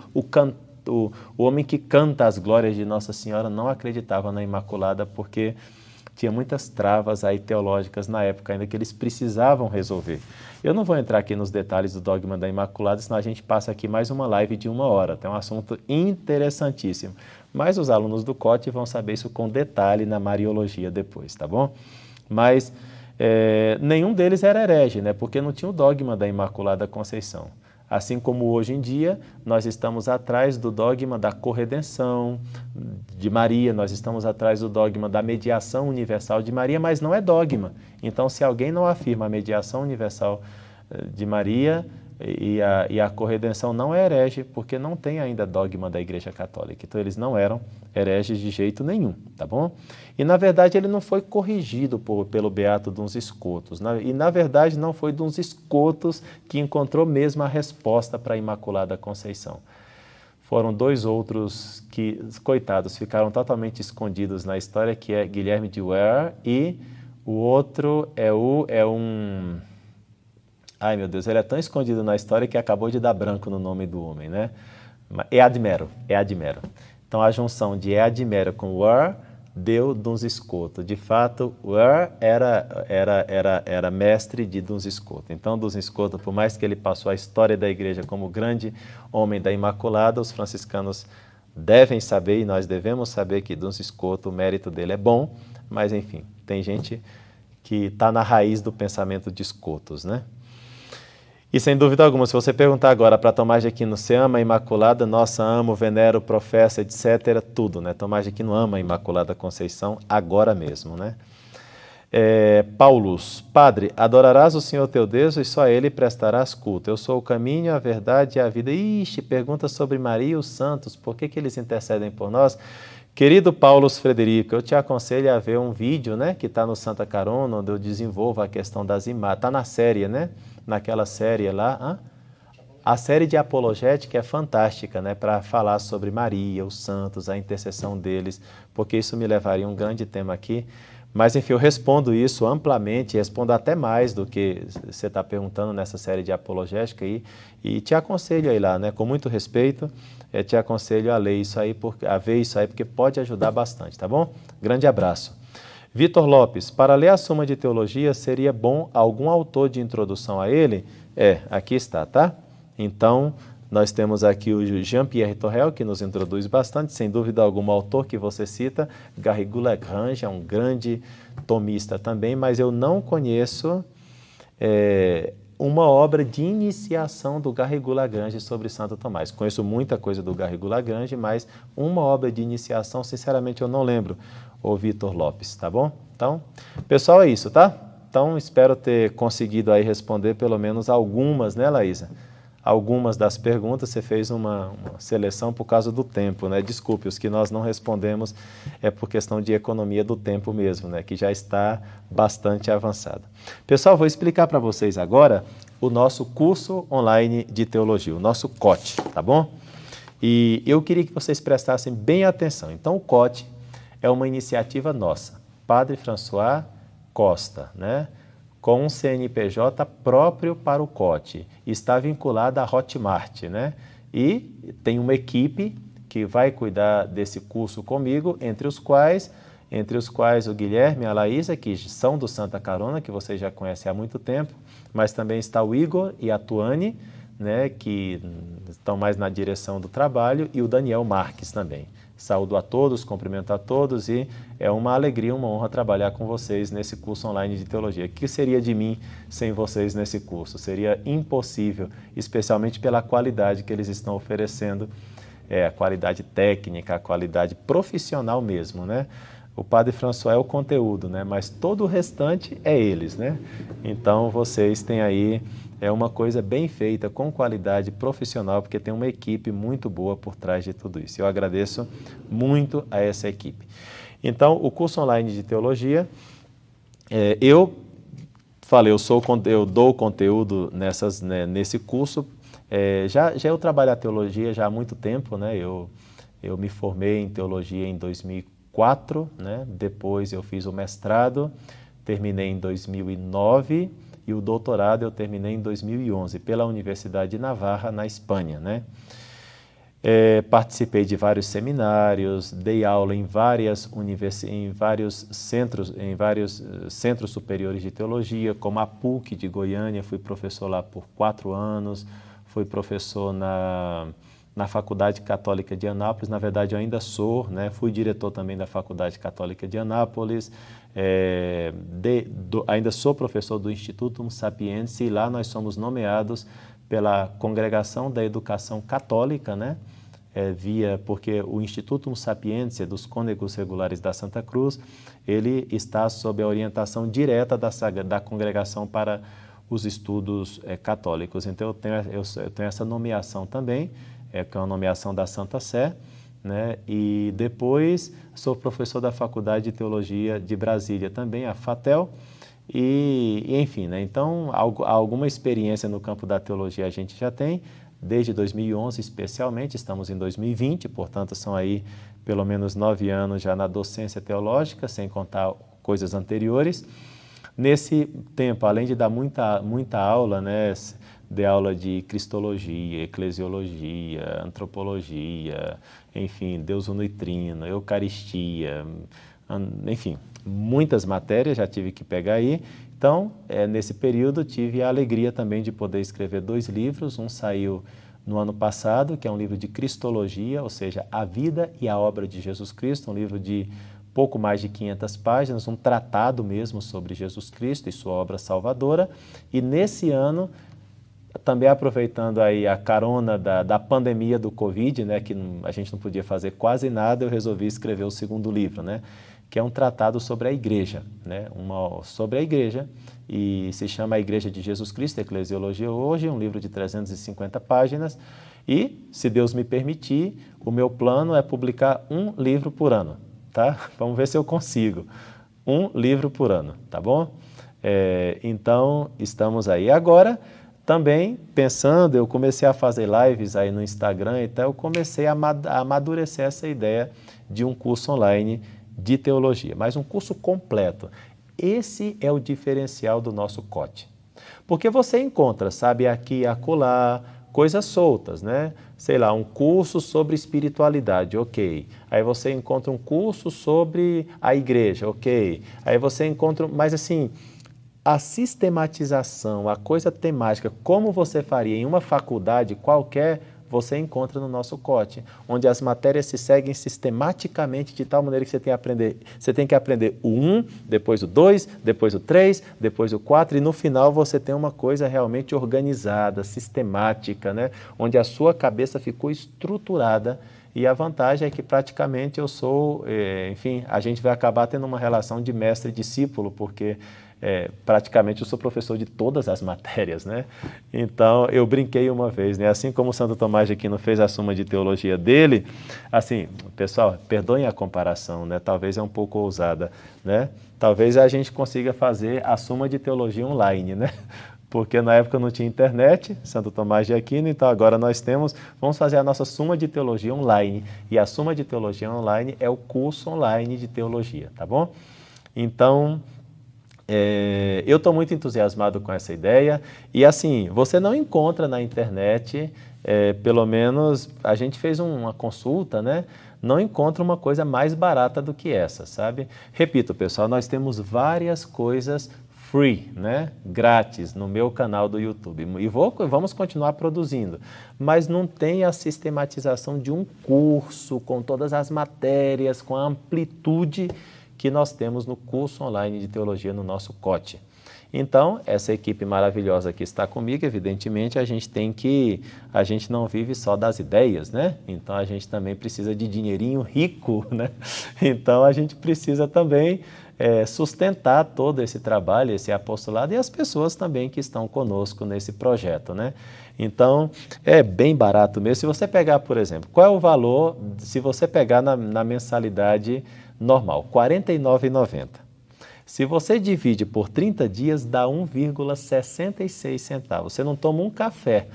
o homem que canta as glórias de Nossa Senhora, não acreditava na Imaculada, porque tinha muitas travas aí teológicas na época ainda que eles precisavam resolver. Eu não vou entrar aqui nos detalhes do dogma da Imaculada, senão a gente passa aqui mais uma live de 1 hora. Tem um assunto interessantíssimo. Mas os alunos do COTE vão saber isso com detalhe na Mariologia depois, tá bom? Mas nenhum deles era herege, né? Porque não tinha o dogma da Imaculada Conceição. Assim como hoje em dia, nós estamos atrás do dogma da corredenção de Maria, nós estamos atrás do dogma da mediação universal de Maria, mas não é dogma. Então, se alguém não afirma a mediação universal de Maria, E a corredenção não é herege, porque não tem ainda dogma da Igreja Católica. Então, eles não eram hereges de jeito nenhum, tá bom? E, na verdade, ele não foi corrigido pelo Beato Duns Scotus. E, na verdade, não foi Duns Scotus que encontrou mesmo a resposta para a Imaculada Conceição. Foram dois outros que, coitados, ficaram totalmente escondidos na história, que é Guilherme de Ware e o outro é um... Ai, meu Deus, ele é tão escondido na história que acabou de dar branco no nome do homem, né? Eadmero. Então, a junção de Eadmero com Ware deu Duns Scotus. De fato, Ware era mestre de Duns Scotus. Então, Duns Scotus, por mais que ele passou a história da igreja como grande homem da Imaculada, os franciscanos devem saber, e nós devemos saber, que Duns Scotus, o mérito dele é bom, mas, enfim, tem gente que está na raiz do pensamento de Scotus, né? E, sem dúvida alguma, se você perguntar agora para Tomás de Aquino, você ama a Imaculada? Nossa, amo, venero, professo, etc., tudo, né? Tomás de Aquino ama a Imaculada Conceição agora mesmo, né? Paulus, Padre, adorarás o Senhor teu Deus e só a Ele prestarás culto. Eu sou o caminho, a verdade e a vida. Ixi, pergunta sobre Maria e os santos, por que eles intercedem por nós? Querido Paulus Frederico, eu te aconselho a ver um vídeo, né, que está no Santa Carona, onde eu desenvolvo a questão das imagens. Está na série, né? Naquela série lá. A série de apologética é fantástica, né, para falar sobre Maria, os santos, a intercessão deles, porque isso me levaria a um grande tema aqui. Mas, enfim, eu respondo isso amplamente, respondo até mais do que você está perguntando nessa série de apologética aí, e te aconselho aí lá, né, com muito respeito, te aconselho a ler isso aí, a ver isso aí, porque pode ajudar bastante, tá bom? Grande abraço. Vitor Lopes, para ler a Suma de Teologia, seria bom algum autor de introdução a ele? Aqui está, tá? Então, nós temos aqui o Jean-Pierre Torrel, que nos introduz bastante, sem dúvida alguma, o autor que você cita, Garrigou-Lagrange, é um grande tomista também, mas eu não conheço uma obra de iniciação do Garrigou-Lagrange sobre Santo Tomás. Conheço muita coisa do Garrigou-Lagrange, mas uma obra de iniciação, sinceramente, eu não lembro, o Vitor Lopes, tá bom? Então, pessoal, é isso, tá? Então, espero ter conseguido aí responder pelo menos algumas, né, Laísa? Algumas das perguntas, você fez uma seleção por causa do tempo, né? Desculpe, os que nós não respondemos é por questão de economia do tempo mesmo, né? Que já está bastante avançado. Pessoal, vou explicar para vocês agora o nosso curso online de teologia, o nosso COT, tá bom? E eu queria que vocês prestassem bem atenção. Então, o COT é uma iniciativa nossa, Padre François Costa, né? Com um CNPJ próprio para o COT, está vinculada à Hotmart, né? E tem uma equipe que vai cuidar desse curso comigo, entre os quais o Guilherme e a Laísa, que são do Santa Carona, que vocês já conhecem há muito tempo, mas também está o Igor e a Tuane, né, que estão mais na direção do trabalho, e o Daniel Marques também. Saúdo a todos, cumprimento a todos e é uma alegria, uma honra trabalhar com vocês nesse curso online de teologia. O que seria de mim sem vocês nesse curso? Seria impossível, especialmente pela qualidade que eles estão oferecendo, a qualidade técnica, a qualidade profissional mesmo, né? O Padre François é o conteúdo, né? Mas todo o restante é eles, né? Então vocês têm aí uma coisa bem feita, com qualidade profissional, porque tem uma equipe muito boa por trás de tudo isso. Eu agradeço muito a essa equipe. Então, o curso online de teologia, eu dou conteúdo nesse curso. Já eu trabalho a teologia já há muito tempo, né? Eu me formei em teologia em 2004, né? Depois eu fiz o mestrado, terminei em 2009, e o doutorado eu terminei em 2011, pela Universidade de Navarra, na Espanha, né? Participei de vários seminários, dei aula em vários centros superiores de teologia, como a PUC de Goiânia, fui professor lá por 4 anos, fui professor na Faculdade Católica de Anápolis, na verdade eu ainda sou, né? Fui diretor também da Faculdade Católica de Anápolis, ainda sou professor do Instituto Sapientia, e lá nós somos nomeados pela Congregação da Educação Católica, né? Porque o Instituto Sapientia dos Cônegos Regulares da Santa Cruz, ele está sob a orientação direta da Congregação para os estudos católicos. Então, eu tenho essa nomeação também, que é uma nomeação da Santa Sé, né? E depois sou professor da Faculdade de Teologia de Brasília também, a FATEL, enfim, né? Então, alguma experiência no campo da teologia a gente já tem, desde 2011 especialmente, estamos em 2020, portanto são aí pelo menos 9 anos já na docência teológica, sem contar coisas anteriores. Nesse tempo, além de dar muita aula, né, de aula de cristologia, eclesiologia, antropologia, enfim, Deus unitrino, Eucaristia, enfim, muitas matérias já tive que pegar aí. Então, nesse período, tive a alegria também de poder escrever 2 livros. Um saiu no ano passado, que é um livro de cristologia, ou seja, a vida e a obra de Jesus Cristo, um livro de pouco mais de 500 páginas, um tratado mesmo sobre Jesus Cristo e sua obra salvadora. E nesse ano, também aproveitando aí a carona da pandemia do Covid, né, que a gente não podia fazer quase nada, eu resolvi escrever o 2º livro, né, que é um tratado sobre a Igreja, né, sobre a Igreja, e se chama A Igreja de Jesus Cristo, Eclesiologia Hoje, um livro de 350 páginas, e, se Deus me permitir, o meu plano é publicar um livro por ano, tá? Vamos ver se eu consigo. Um livro por ano, tá bom? Então, estamos aí. Agora, também pensando, eu comecei a fazer lives aí no Instagram, então eu comecei a amadurecer essa ideia de um curso online de teologia, mas um curso completo. Esse é o diferencial do nosso COTE. Porque você encontra, sabe, aqui e acolá, coisas soltas, né? Sei lá, um curso sobre espiritualidade, ok. Aí você encontra um curso sobre a igreja, ok. Aí você encontra, mas assim, a sistematização, a coisa temática, como você faria em uma faculdade qualquer, você encontra no nosso COTE, onde as matérias se seguem sistematicamente de tal maneira que você tem que aprender o 1, depois o 2, depois o 3, depois o 4, e no final você tem uma coisa realmente organizada, sistemática, né? Onde a sua cabeça ficou estruturada. E a vantagem é que praticamente eu sou, enfim, a gente vai acabar tendo uma relação de mestre e discípulo, porque praticamente eu sou professor de todas as matérias, né? Então, eu brinquei uma vez, né? Assim como o Santo Tomás de Aquino fez a Suma de Teologia dele, assim, pessoal, perdoem a comparação, né? Talvez é um pouco ousada, né? Talvez a gente consiga fazer a Suma de Teologia online, né? Porque na época não tinha internet, Santo Tomás de Aquino, então agora nós vamos fazer a nossa Suma de Teologia online. E a Suma de Teologia online é o curso online de teologia, tá bom? Então, eu estou muito entusiasmado com essa ideia e assim, você não encontra na internet, pelo menos a gente fez uma consulta, né? Não encontra uma coisa mais barata do que essa, sabe? Repito, pessoal, nós temos várias coisas free, né? Grátis no meu canal do YouTube e vamos continuar produzindo, mas não tem a sistematização de um curso com todas as matérias, com a amplitude que nós temos no curso online de teologia no nosso COTE. Então, essa equipe maravilhosa que está comigo, evidentemente, a gente não vive só das ideias, né? Então, a gente também precisa de dinheirinho rico, né? Então, a gente precisa também sustentar todo esse trabalho, esse apostolado e as pessoas também que estão conosco nesse projeto, né? Então, é bem barato mesmo. Se você pegar, por exemplo, qual é o valor, se você pegar na mensalidade normal, R$ 49,90. Se você divide por 30 dias, dá 1,66 centavos. Você não toma um café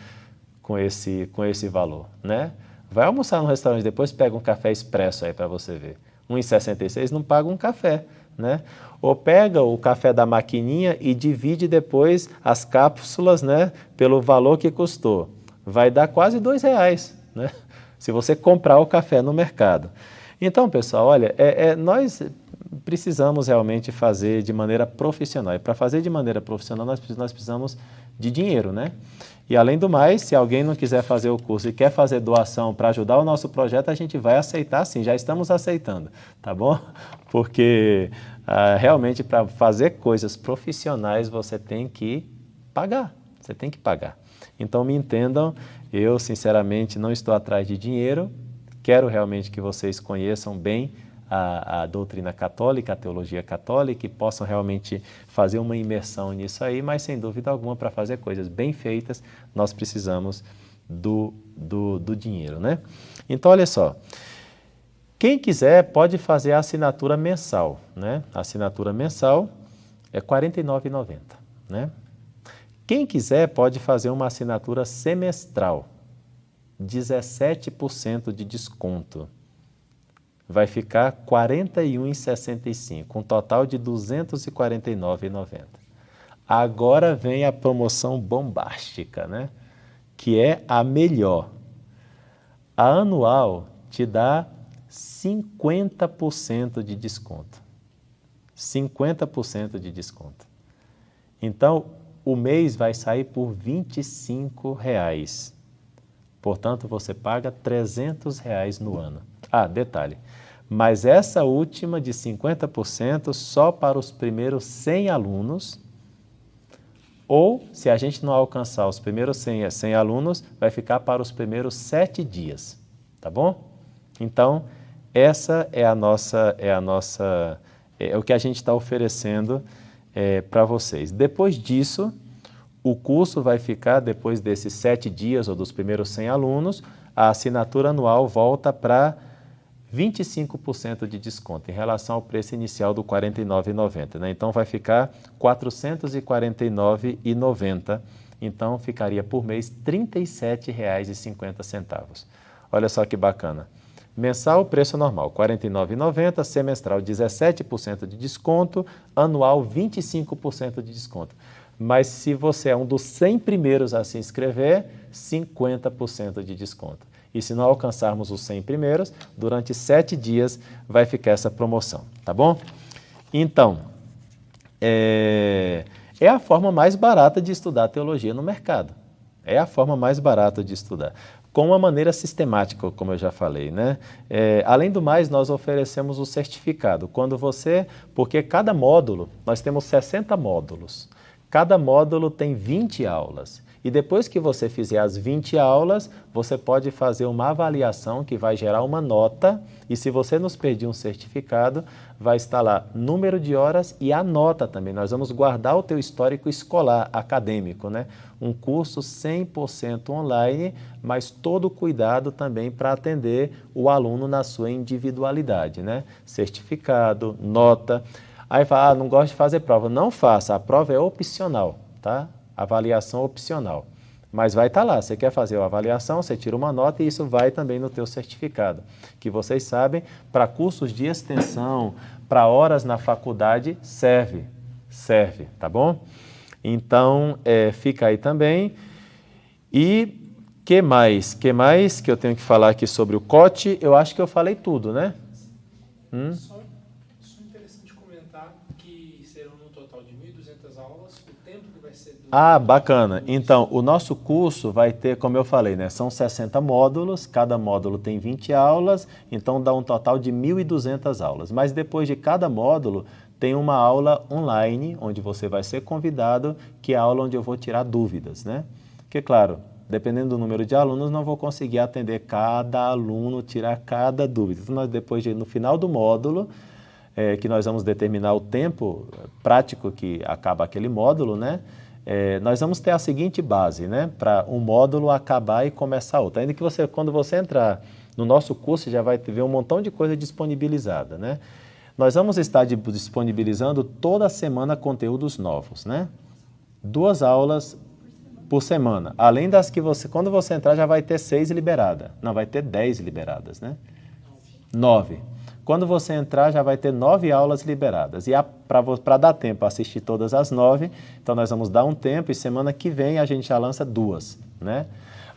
com esse valor, né? Vai almoçar no restaurante depois, pega um café expresso aí para você ver. R$ 1,66 não paga um café, né? Ou pega o café da maquininha e divide depois as cápsulas, né, pelo valor que custou. Vai dar quase R$2, né? Se você comprar o café no mercado. Então, pessoal, olha, nós precisamos realmente fazer de maneira profissional. E para fazer de maneira profissional, nós precisamos de dinheiro, né? E além do mais, se alguém não quiser fazer o curso e quer fazer doação para ajudar o nosso projeto, a gente vai aceitar sim, já estamos aceitando, tá bom? Porque realmente para fazer coisas profissionais você tem que pagar, você tem que pagar. Então me entendam, eu sinceramente não estou atrás de dinheiro, quero realmente que vocês conheçam bem a doutrina católica, a teologia católica, e possam realmente fazer uma imersão nisso aí, mas sem dúvida alguma, para fazer coisas bem feitas, nós precisamos do dinheiro, né? Então, olha só, quem quiser pode fazer a assinatura mensal, né? A assinatura mensal é R$ 49,90, né? Quem quiser pode fazer uma assinatura semestral, 17% de desconto. Vai ficar R$ 41,65, um total de R$ 249,90. Agora vem a promoção bombástica, né? Que é a melhor. A anual te dá 50% de desconto. 50% de desconto. Então, o mês vai sair por R$ 25. Portanto, você paga R$ 300 no ano. Ah, detalhe, mas essa última de 50% só para os primeiros 100 alunos, ou se a gente não alcançar os primeiros 100 alunos, vai ficar para os primeiros 7 dias, tá bom? Então, essa é o que a gente está oferecendo para vocês. Depois disso, o curso vai ficar, depois desses 7 dias ou dos primeiros 100 alunos, a assinatura anual volta para 25% de desconto em relação ao preço inicial do R$ 49,90, né? Então, vai ficar R$ 449,90. Então, ficaria por mês R$ 37,50. Olha só que bacana. Mensal, preço normal, R$ 49,90. Semestral, 17% de desconto. Anual, 25% de desconto. Mas se você é um dos 100 primeiros a se inscrever, 50% de desconto. E se não alcançarmos os 100 primeiros, durante 7 dias vai ficar essa promoção, tá bom? Então, é a forma mais barata de estudar teologia no mercado. É a forma mais barata de estudar. Com uma maneira sistemática, como eu já falei, né? Além do mais, nós oferecemos o certificado. Porque cada módulo, nós temos 60 módulos. Cada módulo tem 20 aulas. E depois que você fizer as 20 aulas, você pode fazer uma avaliação que vai gerar uma nota. E se você nos pedir um certificado, vai estar lá número de horas e a nota também. Nós vamos guardar o teu histórico escolar, acadêmico, né? Um curso 100% online, mas todo cuidado também para atender o aluno na sua individualidade, né? Certificado, nota. Aí fala, não gosto de fazer prova. Não faça, a prova é opcional, tá? Avaliação opcional. Mas vai estar lá, você quer fazer a avaliação, você tira uma nota e isso vai também no teu certificado. Que vocês sabem, para cursos de extensão, para horas na faculdade, serve, tá bom? Então, fica aí também. E que mais que eu tenho que falar aqui sobre o COT? Eu acho que eu falei tudo, né? Só interessante comentar que serão no total de 1.200 aulas, o tempo que vai ser... Bacana. Então, o nosso curso vai ter, como eu falei, né? São 60 módulos, cada módulo tem 20 aulas, então dá um total de 1.200 aulas. Mas depois de cada módulo, tem uma aula online, onde você vai ser convidado, que é a aula onde eu vou tirar dúvidas, né? Porque, claro, dependendo do número de alunos, não vou conseguir atender cada aluno, tirar cada dúvida. Então, no final do módulo, que nós vamos determinar o tempo prático que acaba aquele módulo, né? Nós vamos ter a seguinte base, né? Para um módulo acabar e começar outro. Ainda que quando você entrar no nosso curso, já vai ver um montão de coisa disponibilizada, né? Nós vamos estar disponibilizando toda semana conteúdos novos, né? 2 aulas por semana. Além das que quando você entrar, já vai ter 6 liberadas. Não, vai ter 10 liberadas, né? 9. Quando você entrar, já vai ter 9 aulas liberadas. E para dar tempo a assistir todas as 9, então nós vamos dar um tempo e semana que vem a gente já lança 2, né?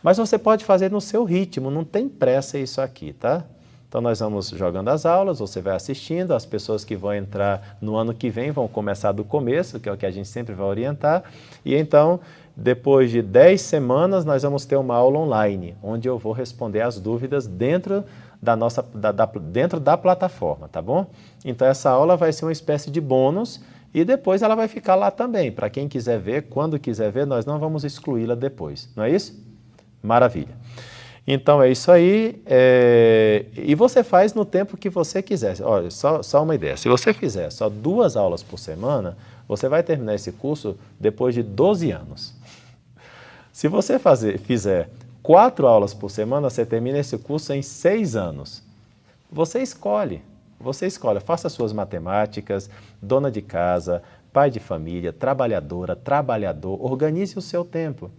Mas você pode fazer no seu ritmo, não tem pressa isso aqui, tá? Então nós vamos jogando as aulas, você vai assistindo, as pessoas que vão entrar no ano que vem vão começar do começo, que é o que a gente sempre vai orientar, e então, depois de 10 semanas, nós vamos ter uma aula online, onde eu vou responder as dúvidas dentro da plataforma, tá bom? Então essa aula vai ser uma espécie de bônus e depois ela vai ficar lá também. Para quem quiser ver, quando quiser ver, nós não vamos excluí-la depois, não é isso? Maravilha. Então é isso aí, e você faz no tempo que você quiser. Olha, só uma ideia, se você fizer só 2 aulas por semana, você vai terminar esse curso depois de 12 anos. Se você fizer 4 aulas por semana, você termina esse curso em 6 anos. Você escolhe, faça suas matemáticas, dona de casa, pai de família, trabalhadora, trabalhador, organize o seu tempo.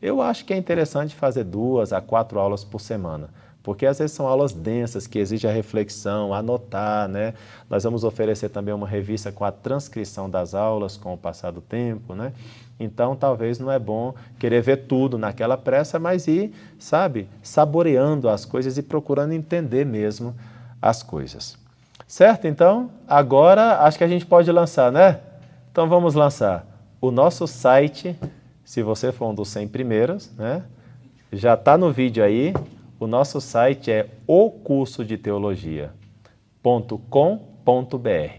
Eu acho que é interessante fazer 2 a 4 aulas por semana, porque às vezes são aulas densas que exigem a reflexão, anotar, né? Nós vamos oferecer também uma revista com a transcrição das aulas com o passar do tempo, né? Então, talvez não é bom querer ver tudo naquela pressa, mas ir, sabe, saboreando as coisas e procurando entender mesmo as coisas. Certo? Então, agora acho que a gente pode lançar, né? Então, vamos lançar o nosso site. Se você for um dos 100 primeiros, né? Já está no vídeo aí. O nosso site é ocursodeteologia.com.br.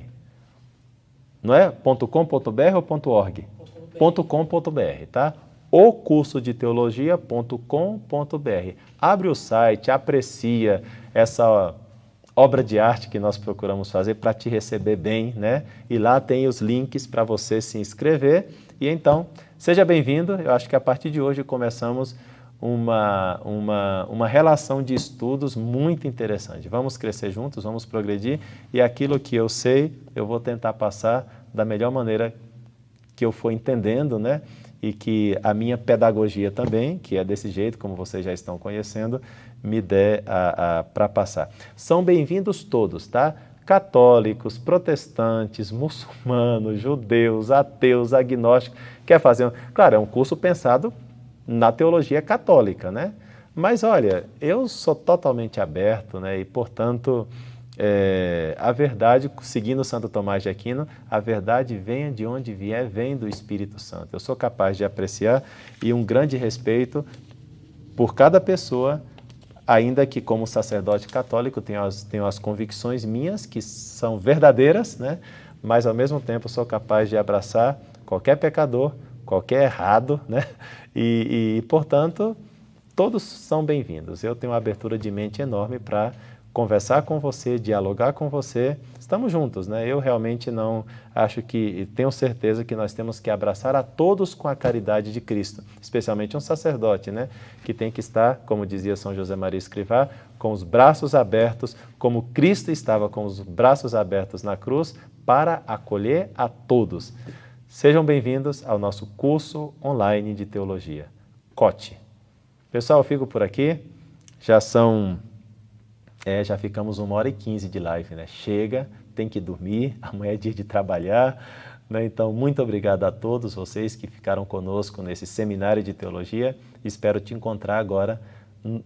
Não é .com.br ou .org? .com.br, tá? ocursodeteologia.com.br. Abre o site, aprecia essa obra de arte que nós procuramos fazer para te receber bem, né? E lá tem os links para você se inscrever. E então, seja bem-vindo. Eu acho que a partir de hoje começamos uma relação de estudos muito interessante. Vamos crescer juntos, vamos progredir, e aquilo que eu sei, eu vou tentar passar da melhor maneira que eu for entendendo, né? E que a minha pedagogia também, que é desse jeito, como vocês já estão conhecendo, me dê para passar. São bem-vindos todos, tá? Católicos, protestantes, muçulmanos, judeus, ateus, agnósticos. Quer fazer? Claro, é um curso pensado na teologia católica, né? Mas olha, eu sou totalmente aberto, né? E portanto, a verdade, seguindo Santo Tomás de Aquino, a verdade venha de onde vier, vem do Espírito Santo. Eu sou capaz de apreciar e um grande respeito por cada pessoa, ainda que como sacerdote católico tenho as convicções minhas que são verdadeiras, né? Mas ao mesmo tempo sou capaz de abraçar qualquer pecador, qualquer errado, né? E portanto, todos são bem-vindos. Eu tenho uma abertura de mente enorme para conversar com você, dialogar com você. Estamos juntos, né? Eu realmente não acho que, tenho certeza que nós temos que abraçar a todos com a caridade de Cristo, especialmente um sacerdote, né? Que tem que estar, como dizia São José Maria Escrivá, com os braços abertos, como Cristo estava com os braços abertos na cruz, para acolher a todos. Sejam bem-vindos ao nosso curso online de teologia, COTE. Pessoal, eu fico por aqui. Já ficamos 1h15 de live, né? Chega, tem que dormir, amanhã é dia de trabalhar, né? Então, muito obrigado a todos vocês que ficaram conosco nesse seminário de teologia. Espero te encontrar agora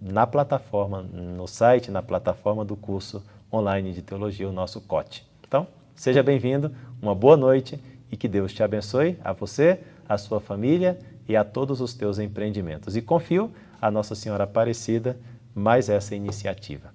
na plataforma, no site, na plataforma do curso online de teologia, o nosso COTE. Então, seja bem-vindo, uma boa noite e que Deus te abençoe, a você, a sua família e a todos os teus empreendimentos. E confio a Nossa Senhora Aparecida mais essa iniciativa.